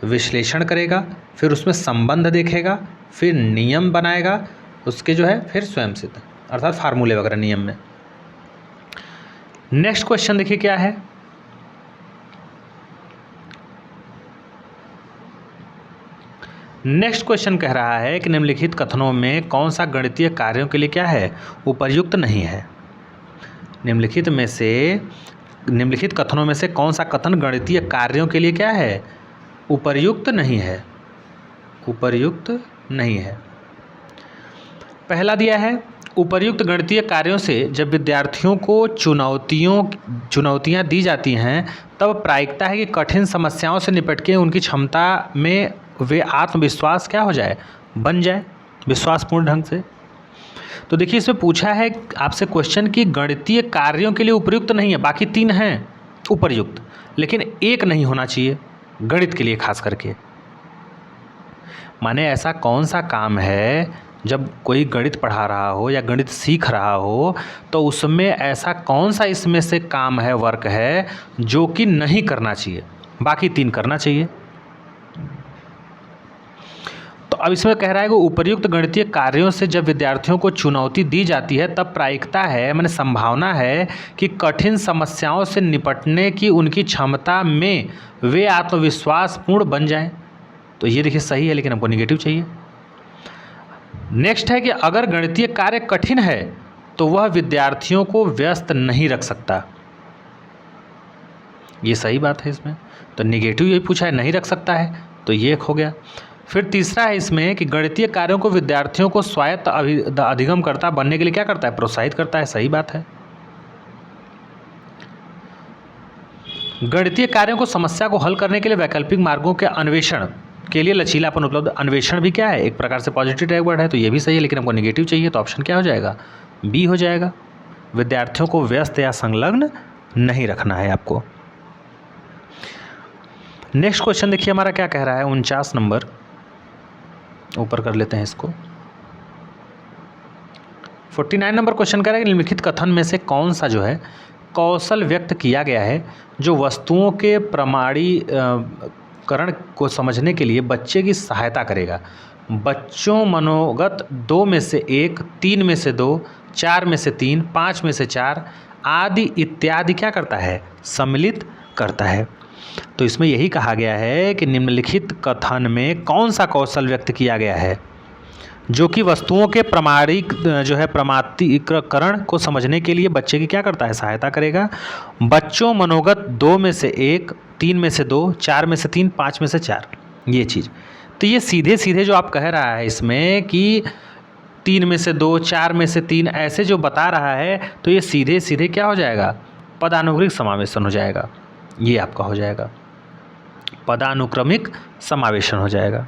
विश्लेषण करेगा, फिर उसमें संबंध देखेगा, फिर नियम बनाएगा, उसके जो है फिर स्वयं सिद्ध अर्थात फार्मूले वगैरह नियम में। नेक्स्ट क्वेश्चन देखिए क्या है, नेक्स्ट क्वेश्चन कह रहा है कि निम्नलिखित कथनों में कौन सा गणितीय कार्यों के लिए क्या है, उपर्युक्त नहीं है। निम्नलिखित कथनों में से कौन सा कथन गणितीय कार्यों के लिए क्या है, उपर्युक्त नहीं है, उपर्युक्त नहीं है। पहला दिया है, उपर्युक्त गणितीय कार्यों से जब विद्यार्थियों को चुनौतियाँ दी जाती हैं तब प्रायिकता है कि कठिन समस्याओं से निपट के उनकी क्षमता में वे आत्मविश्वास क्या हो जाए, बन जाए, विश्वासपूर्ण ढंग से। तो देखिए इसमें पूछा है आपसे क्वेश्चन कि गणितीय कार्यों के लिए उपयुक्त नहीं है, बाकी 3 हैं उपर्युक्त, लेकिन एक नहीं होना चाहिए गणित के लिए खास करके। माने ऐसा कौन सा काम है जब कोई गणित पढ़ा रहा हो या गणित सीख रहा हो तो उसमें ऐसा कौन सा इसमें से काम है, वर्क है जो कि नहीं करना चाहिए, बाकी 3 करना चाहिए। तो अब इसमें कह रहा है कि उपर्युक्त गणितीय कार्यों से जब विद्यार्थियों को चुनौती दी जाती है तब प्रायिकता है, माने संभावना है कि कठिन समस्याओं से निपटने की उनकी क्षमता में वे आत्मविश्वासपूर्ण बन जाएं। तो ये देखिए सही है, लेकिन हमको नेगेटिव चाहिए। नेक्स्ट है कि अगर गणितीय कार्य कठिन है तो वह विद्यार्थियों को व्यस्त नहीं रख सकता। ये सही बात है इसमें, तो नेगेटिव यही पूछा है, नहीं रख सकता है, तो ये एक हो गया। फिर तीसरा है इसमें कि गणितीय कार्यों को विद्यार्थियों को स्वायत्त अधिगमकर्ता बनने के लिए क्या करता है, प्रोत्साहित करता है, सही बात है। गणितीय कार्यों को समस्या को हल करने के लिए वैकल्पिक मार्गों के अन्वेषण के लिए लचीलापन उपलब्ध। अन्वेषण भी क्या है, एक प्रकार से पॉजिटिव टैग वर्ड है, तो ये भी सही है, लेकिन हमको नेगेटिव चाहिए, तो ऑप्शन क्या हो जाएगा, बी हो जाएगा। विद्यार्थियों को व्यस्त या संलग्न नहीं रखना है आपको। नेक्स्ट क्वेश्चन देखिए हमारा क्या कह रहा है, 49 नंबर, ऊपर कर लेते हैं इसको। 49 नंबर क्वेश्चन कह रहा है कि निम्नलिखित कथन में से कौन सा जो है कौशल व्यक्त किया गया है जो वस्तुओं के प्रमाणीकरण को समझने के लिए बच्चे की सहायता करेगा। बच्चों मनोगत 2 में से 1, 3 में से 2, 4 में से 3, 5 में से 4 आदि इत्यादि क्या करता है, सम्मिलित करता है। तो इसमें यही कहा गया है कि निम्नलिखित कथन में कौन सा कौशल व्यक्त किया गया है जो कि वस्तुओं के प्रमाणीकरण को समझने के लिए बच्चे की क्या करता है, सहायता करेगा। बच्चों मनोगत 2 में से 1, 3 में से 2, 4 में से 3, 5 में से 4, ये चीज़। तो ये सीधे सीधे जो आप कह रहा है इसमें कि 3 में से 2, 4 में से 3 ऐसे जो बता रहा है, तो ये सीधे सीधे क्या हो जाएगा, पदानुक्रमिक समावेशन हो जाएगा। ये आपका हो जाएगा पदानुक्रमिक समावेशन हो जाएगा।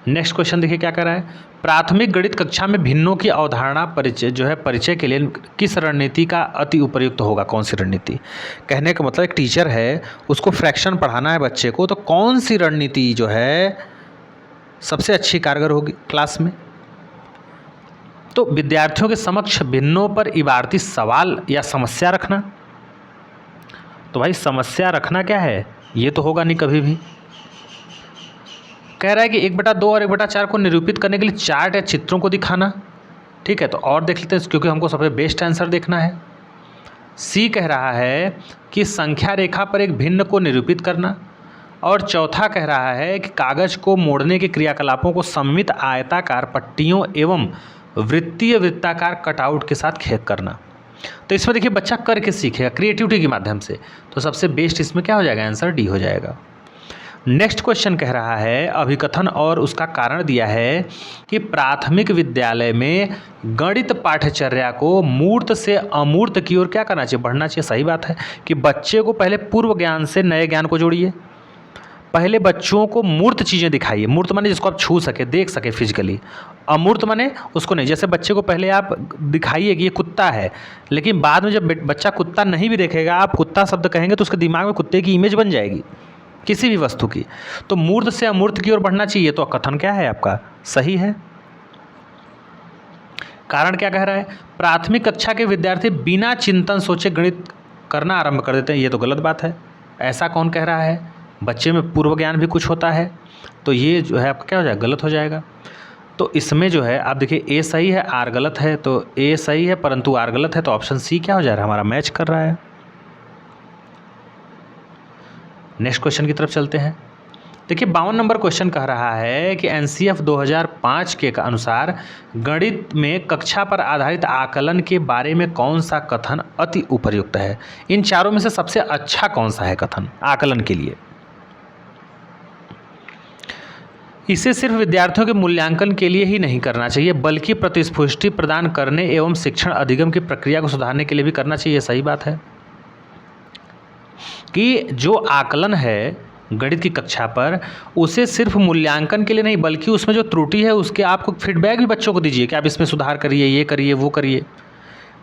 नेक्स्ट क्वेश्चन देखिए क्या कर रहा है, प्राथमिक गणित कक्षा में भिन्नों की अवधारणा परिचय के लिए किस रणनीति का अति उपयुक्त होगा, कौन सी रणनीति। कहने का मतलब एक टीचर है, उसको फ्रैक्शन पढ़ाना है बच्चे को, तो कौन सी रणनीति जो है सबसे अच्छी कारगर होगी क्लास में। तो विद्यार्थियों के समक्ष भिन्नों पर इबारती सवाल या समस्या रखना। तो भाई समस्या रखना क्या है, ये तो होगा नहीं कभी भी। कह रहा है कि 1/2 और 1/4 को निरूपित करने के लिए चार्ट या चित्रों को दिखाना। ठीक है, तो और देख लेते हैं क्योंकि हमको सबसे बेस्ट आंसर देखना है। सी कह रहा है कि संख्या रेखा पर एक भिन्न को निरूपित करना, और चौथा कह रहा है कि कागज को मोड़ने के क्रियाकलापों को सममित आयताकार पट्टियों एवं वृत्तीय वृत्ताकार कटआउट के साथ खेद करना। तो इसमें देखिए बच्चा करके सीखेगा क्रिएटिविटी के माध्यम से, तो सबसे बेस्ट इसमें क्या हो जाएगा, आंसर डी हो जाएगा। नेक्स्ट क्वेश्चन कह रहा है, अभिकथन और उसका कारण दिया है कि प्राथमिक विद्यालय में गणित पाठ्यचर्या को मूर्त से अमूर्त की ओर क्या करना चाहिए, बढ़ना चाहिए। सही बात है कि बच्चे को पहले पूर्व ज्ञान से नए ज्ञान को जोड़िए, पहले बच्चों को मूर्त चीज़ें दिखाइए। मूर्त माने जिसको आप छू सके, देख सके फिजिकली, अमूर्त माने उसको नहीं। जैसे बच्चे को पहले आप दिखाइए कि ये कुत्ता है, लेकिन बाद में जब बच्चा कुत्ता नहीं भी देखेगा, आप कुत्ता शब्द कहेंगे तो उसके दिमाग में कुत्ते की इमेज बन जाएगी किसी भी वस्तु की। तो मूर्त से अमूर्त की ओर बढ़ना चाहिए, तो कथन क्या है आपका, सही है। कारण क्या कह रहा है, प्राथमिक कक्षा के विद्यार्थी बिना चिंतन सोचे गणित करना आरंभ कर देते हैं, ये तो गलत बात है। ऐसा कौन कह रहा है, बच्चे में पूर्व ज्ञान भी कुछ होता है, तो ये जो है आपका क्या हो जाएगा, गलत हो जाएगा। तो इसमें जो है आप देखिए ए सही है, आर गलत है, तो ए सही है परंतु आर गलत है, तो ऑप्शन सी क्या हो जा रहा है, हमारा मैच कर रहा है। नेक्स्ट क्वेश्चन की तरफ चलते हैं। देखिए 52 नंबर क्वेश्चन कह रहा है कि एनसीएफ 2005 के अनुसार गणित में कक्षा पर आधारित आकलन के बारे में कौन सा कथन अति उपयुक्त है। इन चारों में से सबसे अच्छा कौन सा है कथन आकलन के लिए। इसे सिर्फ विद्यार्थियों के मूल्यांकन के लिए ही नहीं करना चाहिए बल्कि प्रतिस्पुष्टि प्रदान करने एवं शिक्षण अधिगम की प्रक्रिया को सुधारने के लिए भी करना चाहिए। सही बात है कि जो आकलन है गणित की कक्षा पर उसे सिर्फ मूल्यांकन के लिए नहीं बल्कि उसमें जो त्रुटि है उसके आपको फीडबैक भी बच्चों को दीजिए कि आप इसमें सुधार करिए, ये करिए, वो करिए।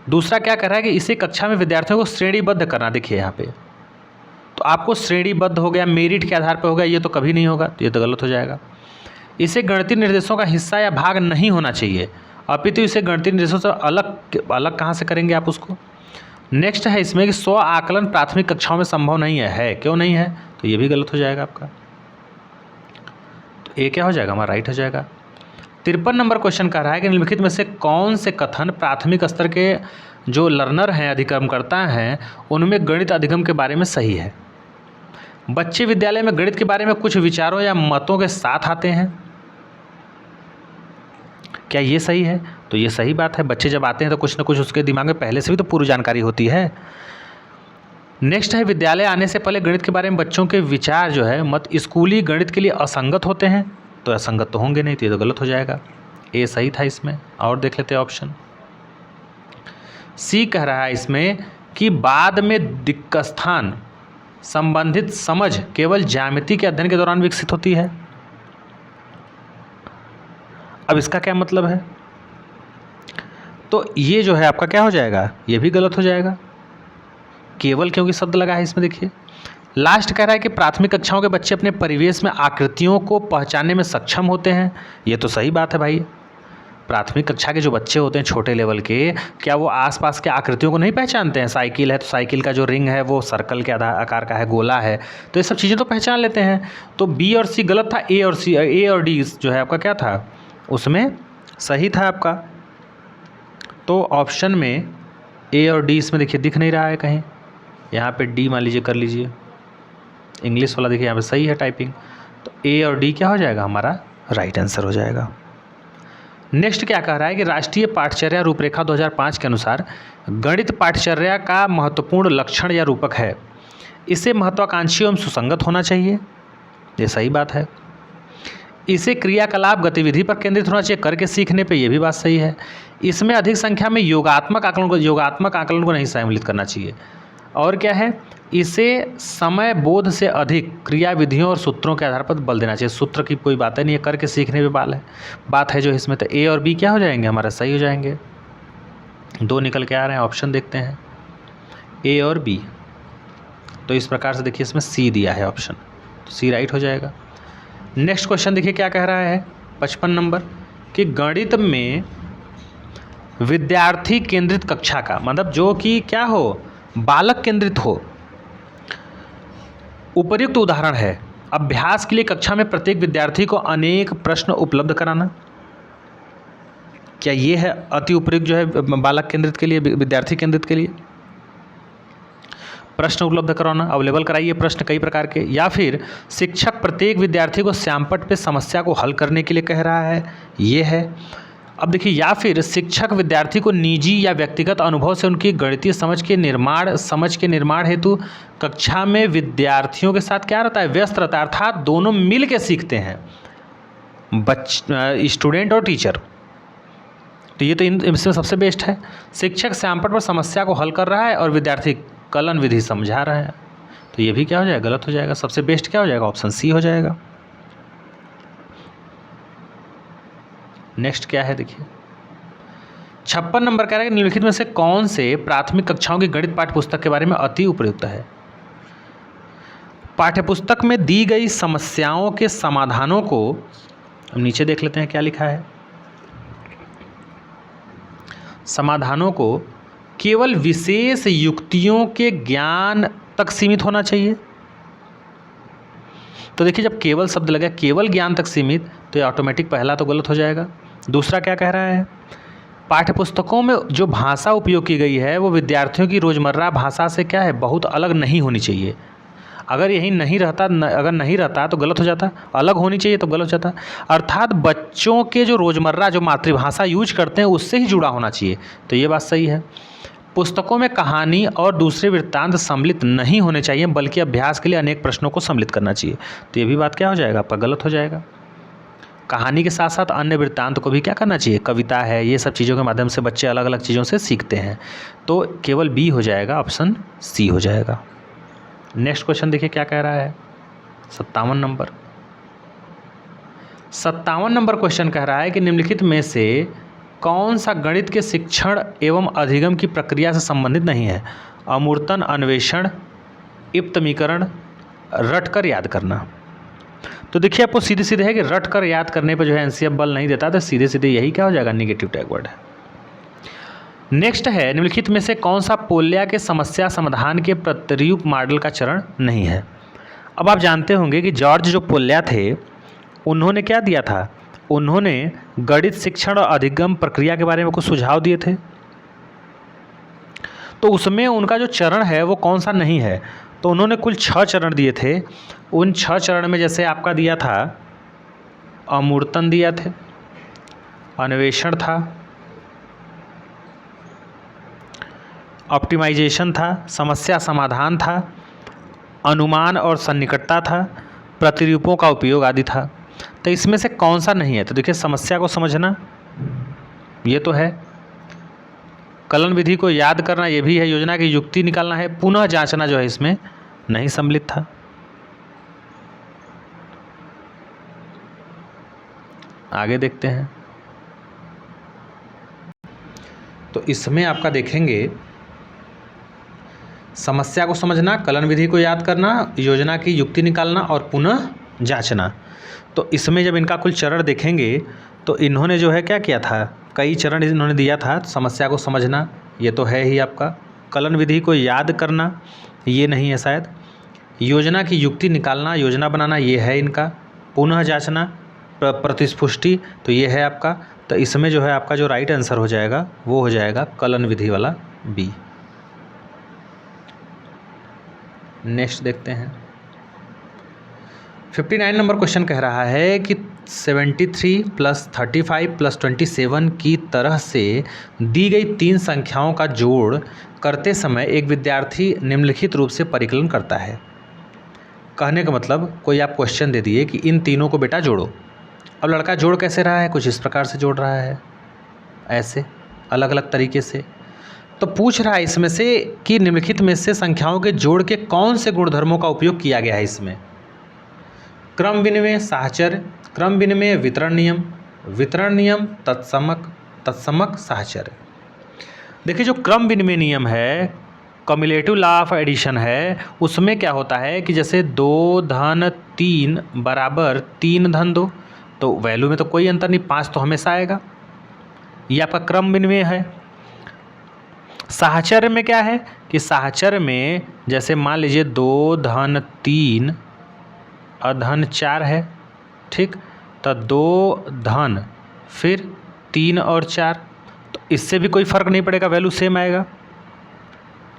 दूसरा क्या कर रहा है कि इसे कक्षा में विद्यार्थियों को श्रेणीबद्ध करना। देखिए यहाँ पे तो आपको श्रेणीबद्ध हो गया, मेरिट के आधार पर हो गया, ये तो कभी नहीं होगा, ये तो गलत हो जाएगा। इसे गणितीय निर्देशों का हिस्सा या भाग नहीं होना चाहिए अपितु इसे गणितीय निर्देशों से अलग कहाँ से करेंगे आप उसको। नेक्स्ट है इसमें कि स्व आकलन प्राथमिक कक्षाओं में संभव नहीं है क्यों नहीं है, तो ये भी गलत हो जाएगा आपका। तो ये क्या हो जाएगा हमारा राइट हो जाएगा। 53 नंबर क्वेश्चन कह रहा है कि निम्नलिखित में से कौन से कथन प्राथमिक स्तर के जो लर्नर हैं अधिगमकर्ता हैं उनमें गणित अधिगम के बारे में सही है। बच्चे विद्यालय में गणित के बारे में कुछ विचारों या मतों के साथ आते हैं, क्या ये सही है, तो ये सही बात है। बच्चे जब आते हैं तो कुछ ना कुछ उसके दिमाग में पहले से भी तो पूरी जानकारी होती है। नेक्स्ट है विद्यालय आने से पहले गणित के बारे में बच्चों के विचार जो है मत स्कूली गणित के लिए असंगत होते हैं, तो असंगत तो होंगे नहीं, तो ये तो गलत हो जाएगा। ए सही था इसमें। और देख लेते हैं ऑप्शन सी कह रहा है इसमें कि बाद में दिक्स्थान संबंधित समझ केवल ज्यामिति के अध्ययन के दौरान विकसित होती है। अब इसका क्या मतलब है, तो ये जो है आपका क्या हो जाएगा, ये भी गलत हो जाएगा केवल क्योंकि शब्द लगा है इसमें। देखिए लास्ट कह रहा है कि प्राथमिक कक्षाओं के बच्चे अपने परिवेश में आकृतियों को पहचानने में सक्षम होते हैं, ये तो सही बात है भाई। प्राथमिक कक्षा के जो बच्चे होते हैं छोटे लेवल के, क्या वो आसपास के आकृतियों को नहीं पहचानते हैं। साइकिल है तो साइकिल का जो रिंग है वो सर्कल के आकार का है, गोला है, तो ये सब चीज़ें तो पहचान लेते हैं। तो बी और सी गलत था, ए और डी जो है आपका क्या था उसमें सही था आपका। तो ऑप्शन में ए और डी इसमें देखिए दिख नहीं रहा है कहीं, यहाँ पे डी मान लीजिए कर लीजिए, इंग्लिश वाला देखिए यहाँ पे सही है टाइपिंग, तो ए और डी क्या हो जाएगा हमारा राइट आंसर हो जाएगा। नेक्स्ट क्या कह रहा है कि राष्ट्रीय पाठचर्या रूपरेखा 2005 के अनुसार गणित पाठचर्या का महत्वपूर्ण लक्षण या रूपक है, इसे महत्वाकांक्षी एवं सुसंगत होना चाहिए, ये सही बात है। इसे क्रियाकलाप गतिविधि पर केंद्रित होना चाहिए, करके सीखने पे, ये भी बात सही है। इसमें अधिक संख्या में योगात्मक आकलन को नहीं सम्मिलित करना चाहिए। और क्या है, इसे समय बोध से अधिक क्रिया विधियों और सूत्रों के आधार पर बल देना चाहिए। सूत्र की कोई बात नहीं है, करके सीखने पे बात है जो इसमें। तो ए और बी क्या हो जाएंगे हमारा सही हो जाएंगे। दो निकल के आ रहे हैं, ऑप्शन देखते हैं ए और बी। तो इस प्रकार से देखिए इसमें सी दिया है ऑप्शन, तो सी राइट हो जाएगा। नेक्स्ट क्वेश्चन देखिए क्या कह रहा है 55 नंबर कि गणित में विद्यार्थी केंद्रित कक्षा का मतलब जो कि क्या हो, बालक केंद्रित हो, उपयुक्त उदाहरण है अभ्यास के लिए कक्षा में प्रत्येक विद्यार्थी को अनेक प्रश्न उपलब्ध कराना। क्या ये है अति उपयुक्त जो है बालक केंद्रित के लिए, विद्यार्थी केंद्रित के लिए प्रश्न उपलब्ध कराना, अवेलेबल कराइए प्रश्न कई प्रकार के। या फिर शिक्षक प्रत्येक विद्यार्थी को श्यामपट्ट पे समस्या को हल करने के लिए कह रहा है, ये है। अब देखिए, या फिर शिक्षक विद्यार्थी को निजी या व्यक्तिगत अनुभव से उनकी गणितीय समझ के निर्माण हेतु कक्षा में विद्यार्थियों के साथ क्या रहता है, व्यस्त रहता है, अर्थात दोनों मिल के सीखते हैं, स्टूडेंट और टीचर। तो ये तो इसमें सबसे बेस्ट है। शिक्षक श्यामपट्ट पर समस्या को हल कर रहा है और विद्यार्थी कलन विधि समझा रहे हैं, तो ये भी क्या हो जाएगा, गलत हो जाएगा। सबसे बेस्ट क्या हो जाएगा, ऑप्शन सी हो जाएगा। नेक्स्ट क्या है देखिए 56 नंबर कह रहा है कि निम्नलिखित में से कौन से प्राथमिक कक्षाओं की गणित पाठ्यपुस्तक के बारे में अति उपयुक्त है। पाठ्यपुस्तक में दी गई समस्याओं के समाधानों को नीचे देख लेते हैं क्या लिखा है। समाधानों को केवल विशेष युक्तियों के ज्ञान तक सीमित होना चाहिए। तो देखिए, जब केवल शब्द लगा केवल ज्ञान तक सीमित, तो ये ऑटोमेटिक पहला तो गलत हो जाएगा। दूसरा क्या कह रहा है, पाठ्यपुस्तकों में जो भाषा उपयोग की गई है वो विद्यार्थियों की रोज़मर्रा भाषा से क्या है, बहुत अलग नहीं होनी चाहिए। अगर यही नहीं रहता अगर नहीं रहता तो गलत हो जाता, अलग होनी चाहिए तो गलत हो जाता। अर्थात बच्चों के जो रोज़मर्रा जो मातृभाषा यूज करते हैं उससे ही जुड़ा होना चाहिए, तो ये बात सही है। पुस्तकों में कहानी और दूसरे वृत्तांत सम्मिलित नहीं होने चाहिए, बल्कि अभ्यास के लिए अनेक प्रश्नों को सम्मिलित करना चाहिए, तो ये भी बात क्या हो जाएगा आपका, गलत हो जाएगा। कहानी के साथ साथ अन्य वृत्तांत को भी क्या करना चाहिए, कविता है, ये सब चीज़ों के माध्यम से बच्चे अलग अलग चीज़ों से सीखते हैं, तो केवल बी हो जाएगा, ऑप्शन सी हो जाएगा। नेक्स्ट क्वेश्चन देखिए क्या कह रहा है, 57 नंबर। 57 नंबर क्वेश्चन कह रहा है कि निम्नलिखित में से कौन सा गणित के शिक्षण एवं अधिगम की प्रक्रिया से संबंधित नहीं है। अमूर्तन, अन्वेषण, इप्तमीकरण, रटकर याद करना। तो देखिए आपको सीधे सीधे है कि रटकर याद करने पे जो है एनसीएफ बल नहीं देता, तो सीधे सीधे यही क्या हो जाएगा, निगेटिव टैग वर्ड है। नेक्स्ट है निम्नलिखित में से कौन सा पोल्या के समस्या समाधान के प्रतिरूप मॉडल का चरण नहीं है। अब आप जानते होंगे कि जॉर्ज जो पोल्या थे उन्होंने क्या दिया था, उन्होंने गणित शिक्षण और अधिगम प्रक्रिया के बारे में कुछ सुझाव दिए थे, तो उसमें उनका जो चरण है वो कौन सा नहीं है। तो उन्होंने कुल 6 चरण दिए थे। उन 6 चरण में जैसे आपका दिया था अमूर्तन दिया थे, अन्वेषण था, ऑप्टिमाइजेशन था, समस्या समाधान था, अनुमान और सन्निकटता था, प्रतिरूपों का उपयोग आदि था। तो इसमें से कौन सा नहीं है, तो देखिए समस्या को समझना ये तो है, कलन विधि को याद करना ये भी है, योजना की युक्ति निकालना है, पुनः जांचना जो है इसमें नहीं सम्मिलित था। आगे देखते हैं, तो इसमें आपका देखेंगे समस्या को समझना, कलन विधि को याद करना, योजना की युक्ति निकालना और पुनः जांचना। तो इसमें जब इनका कुल चरण देखेंगे तो इन्होंने जो है क्या किया था, कई चरण इन्होंने दिया था। समस्या को समझना ये तो है ही आपका, कलन विधि को याद करना ये नहीं है शायद, योजना की युक्ति निकालना, योजना बनाना ये है इनका, पुनः जांचना, प्रतिस्पुष्टि तो ये है आपका। तो इसमें जो है आपका जो राइट आंसर हो जाएगा वो हो जाएगा कलन विधि वाला बी। नेक्स्ट देखते हैं, 59 नंबर क्वेश्चन कह रहा है कि 73 + 35 + 27 की तरह से दी गई 3 संख्याओं का जोड़ करते समय एक विद्यार्थी निम्नलिखित रूप से परिकलन करता है। कहने का मतलब कोई आप क्वेश्चन दे दिए कि इन तीनों को बेटा जोड़ो। अब लड़का जोड़ कैसे रहा है, कुछ इस प्रकार से जोड़ रहा है, ऐसे अलग अलग तरीके से। तो पूछ रहा है इसमें से कि निम्नलिखित में से संख्याओं के जोड़ के कौन से गुणधर्मों का उपयोग किया गया है इसमें। क्रम विनिमय, साहचर्य, क्रम विनिमय, वितरण नियम, तत्समक साहचर्य। देखिए जो क्रम विनिमय नियम है, कम्युलेटिव लॉ ऑफ एडिशन है, उसमें क्या होता है कि जैसे 2 धन 3 बराबर 3 धन 2, तो वैल्यू में तो कोई अंतर नहीं, 5 तो हमेशा आएगा, ये आपका क्रम विनिमय है। साहचर्य में क्या है कि साहचर्य में जैसे मान लीजिए 2 धन 3 अधन 4 है, ठीक, तो 2 धन फिर 3 और 4, तो इससे भी कोई फर्क नहीं पड़ेगा, वैल्यू सेम आएगा,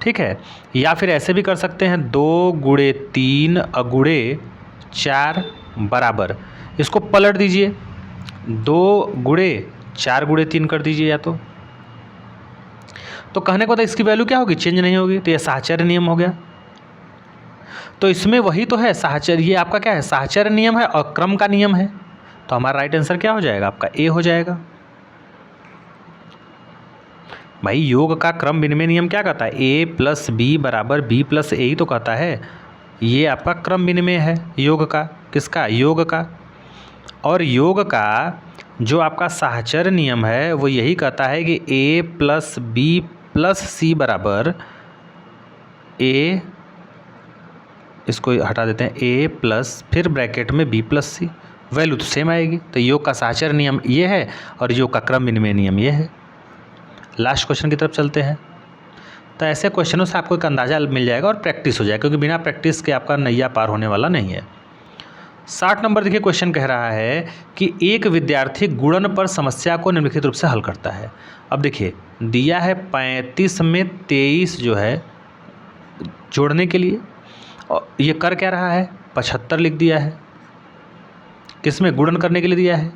ठीक है। या फिर ऐसे भी कर सकते हैं 2 गुणे 3 अगुणे 4 बराबर, इसको पलट दीजिए, 2 गुणे 4 गुणे 3 कर दीजिए या तो कहने को तो इसकी वैल्यू क्या होगी, चेंज नहीं होगी, तो यह साहचर्य नियम हो गया। तो इसमें वही तो है साहचर्य, ये आपका क्या है, साहचर्य नियम है और क्रम का नियम है, तो हमारा राइट आंसर क्या हो जाएगा आपका, ए हो जाएगा। भाई योग का क्रम विनिमय नियम क्या कहता है, a + b = b + a ही तो कहता है, ये आपका क्रम विनिमय है योग का, किसका, योग का। और योग का जो आपका साहचर्य नियम है वो यही कहता है कि a + b + c बराबर a, इसको हटा देते हैं, a प्लस फिर ब्रैकेट में b + c, वैल्यू तो सेम आएगी। तो योग का साहचर्य नियम ये है और योग का क्रम विनिमय नियम ये है। लास्ट क्वेश्चन की तरफ चलते हैं। तो ऐसे क्वेश्चनों से आपको एक अंदाज़ा मिल जाएगा और प्रैक्टिस हो जाएगा, क्योंकि बिना प्रैक्टिस के आपका नैया पार होने वाला नहीं है। 60 नंबर देखिए क्वेश्चन कह रहा है कि एक विद्यार्थी गुणन पर समस्या को निम्नलिखित रूप से हल करता है। अब देखिए दिया है 35 में 23 जो है जोड़ने के लिए, और ये कर क्या रहा है, 75 लिख दिया है, किसमें, गुणन करने के लिए दिया है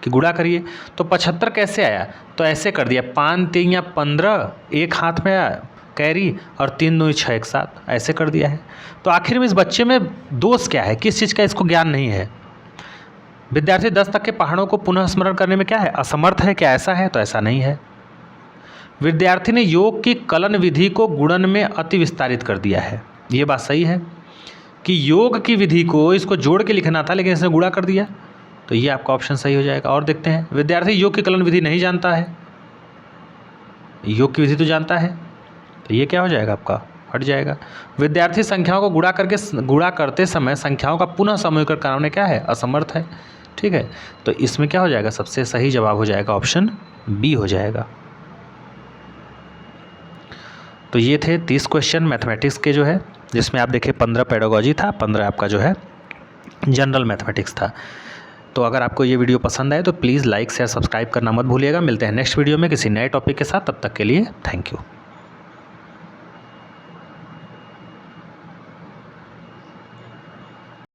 कि गुणा करिए। तो 75 कैसे आया, तो ऐसे कर दिया, 5 3 या 15, एक हाथ में आया कैरी और 3 2 6 एक साथ, ऐसे कर दिया है। तो आखिर में इस बच्चे में दोष क्या है, किस चीज़ का इसको ज्ञान नहीं है। विद्यार्थी 10 तक के पहाड़ों को पुनः स्मरण करने में क्या है, असमर्थ है, क्या ऐसा है, तो ऐसा नहीं है। विद्यार्थी ने योग की कलन विधि को गुणन में अति विस्तारित कर दिया है, ये बात सही है कि योग की विधि को इसको जोड़ के लिखना था लेकिन इसने गुणा कर दिया, तो ये आपका ऑप्शन सही हो जाएगा। और देखते हैं, विद्यार्थी योग की कलन विधि नहीं जानता है, योग की विधि तो जानता है, तो ये क्या हो जाएगा आपका, हट जाएगा। विद्यार्थी संख्याओं को गुणा करते समय संख्याओं का पुनः समूहीकरण कराने क्या है, असमर्थ है। ठीक है, तो इसमें क्या हो जाएगा, सबसे सही जवाब हो जाएगा ऑप्शन बी हो जाएगा। तो ये थे 30 क्वेश्चन मैथमेटिक्स के जो है, जिसमें आप देखिए 15 पेडागॉजी था, 15 आपका जो है जनरल मैथमेटिक्स था। तो अगर आपको ये वीडियो पसंद आए तो प्लीज़ लाइक शेयर सब्सक्राइब करना मत भूलिएगा। मिलते हैं नेक्स्ट वीडियो में किसी नए टॉपिक के साथ, तब तक के लिए थैंक यू।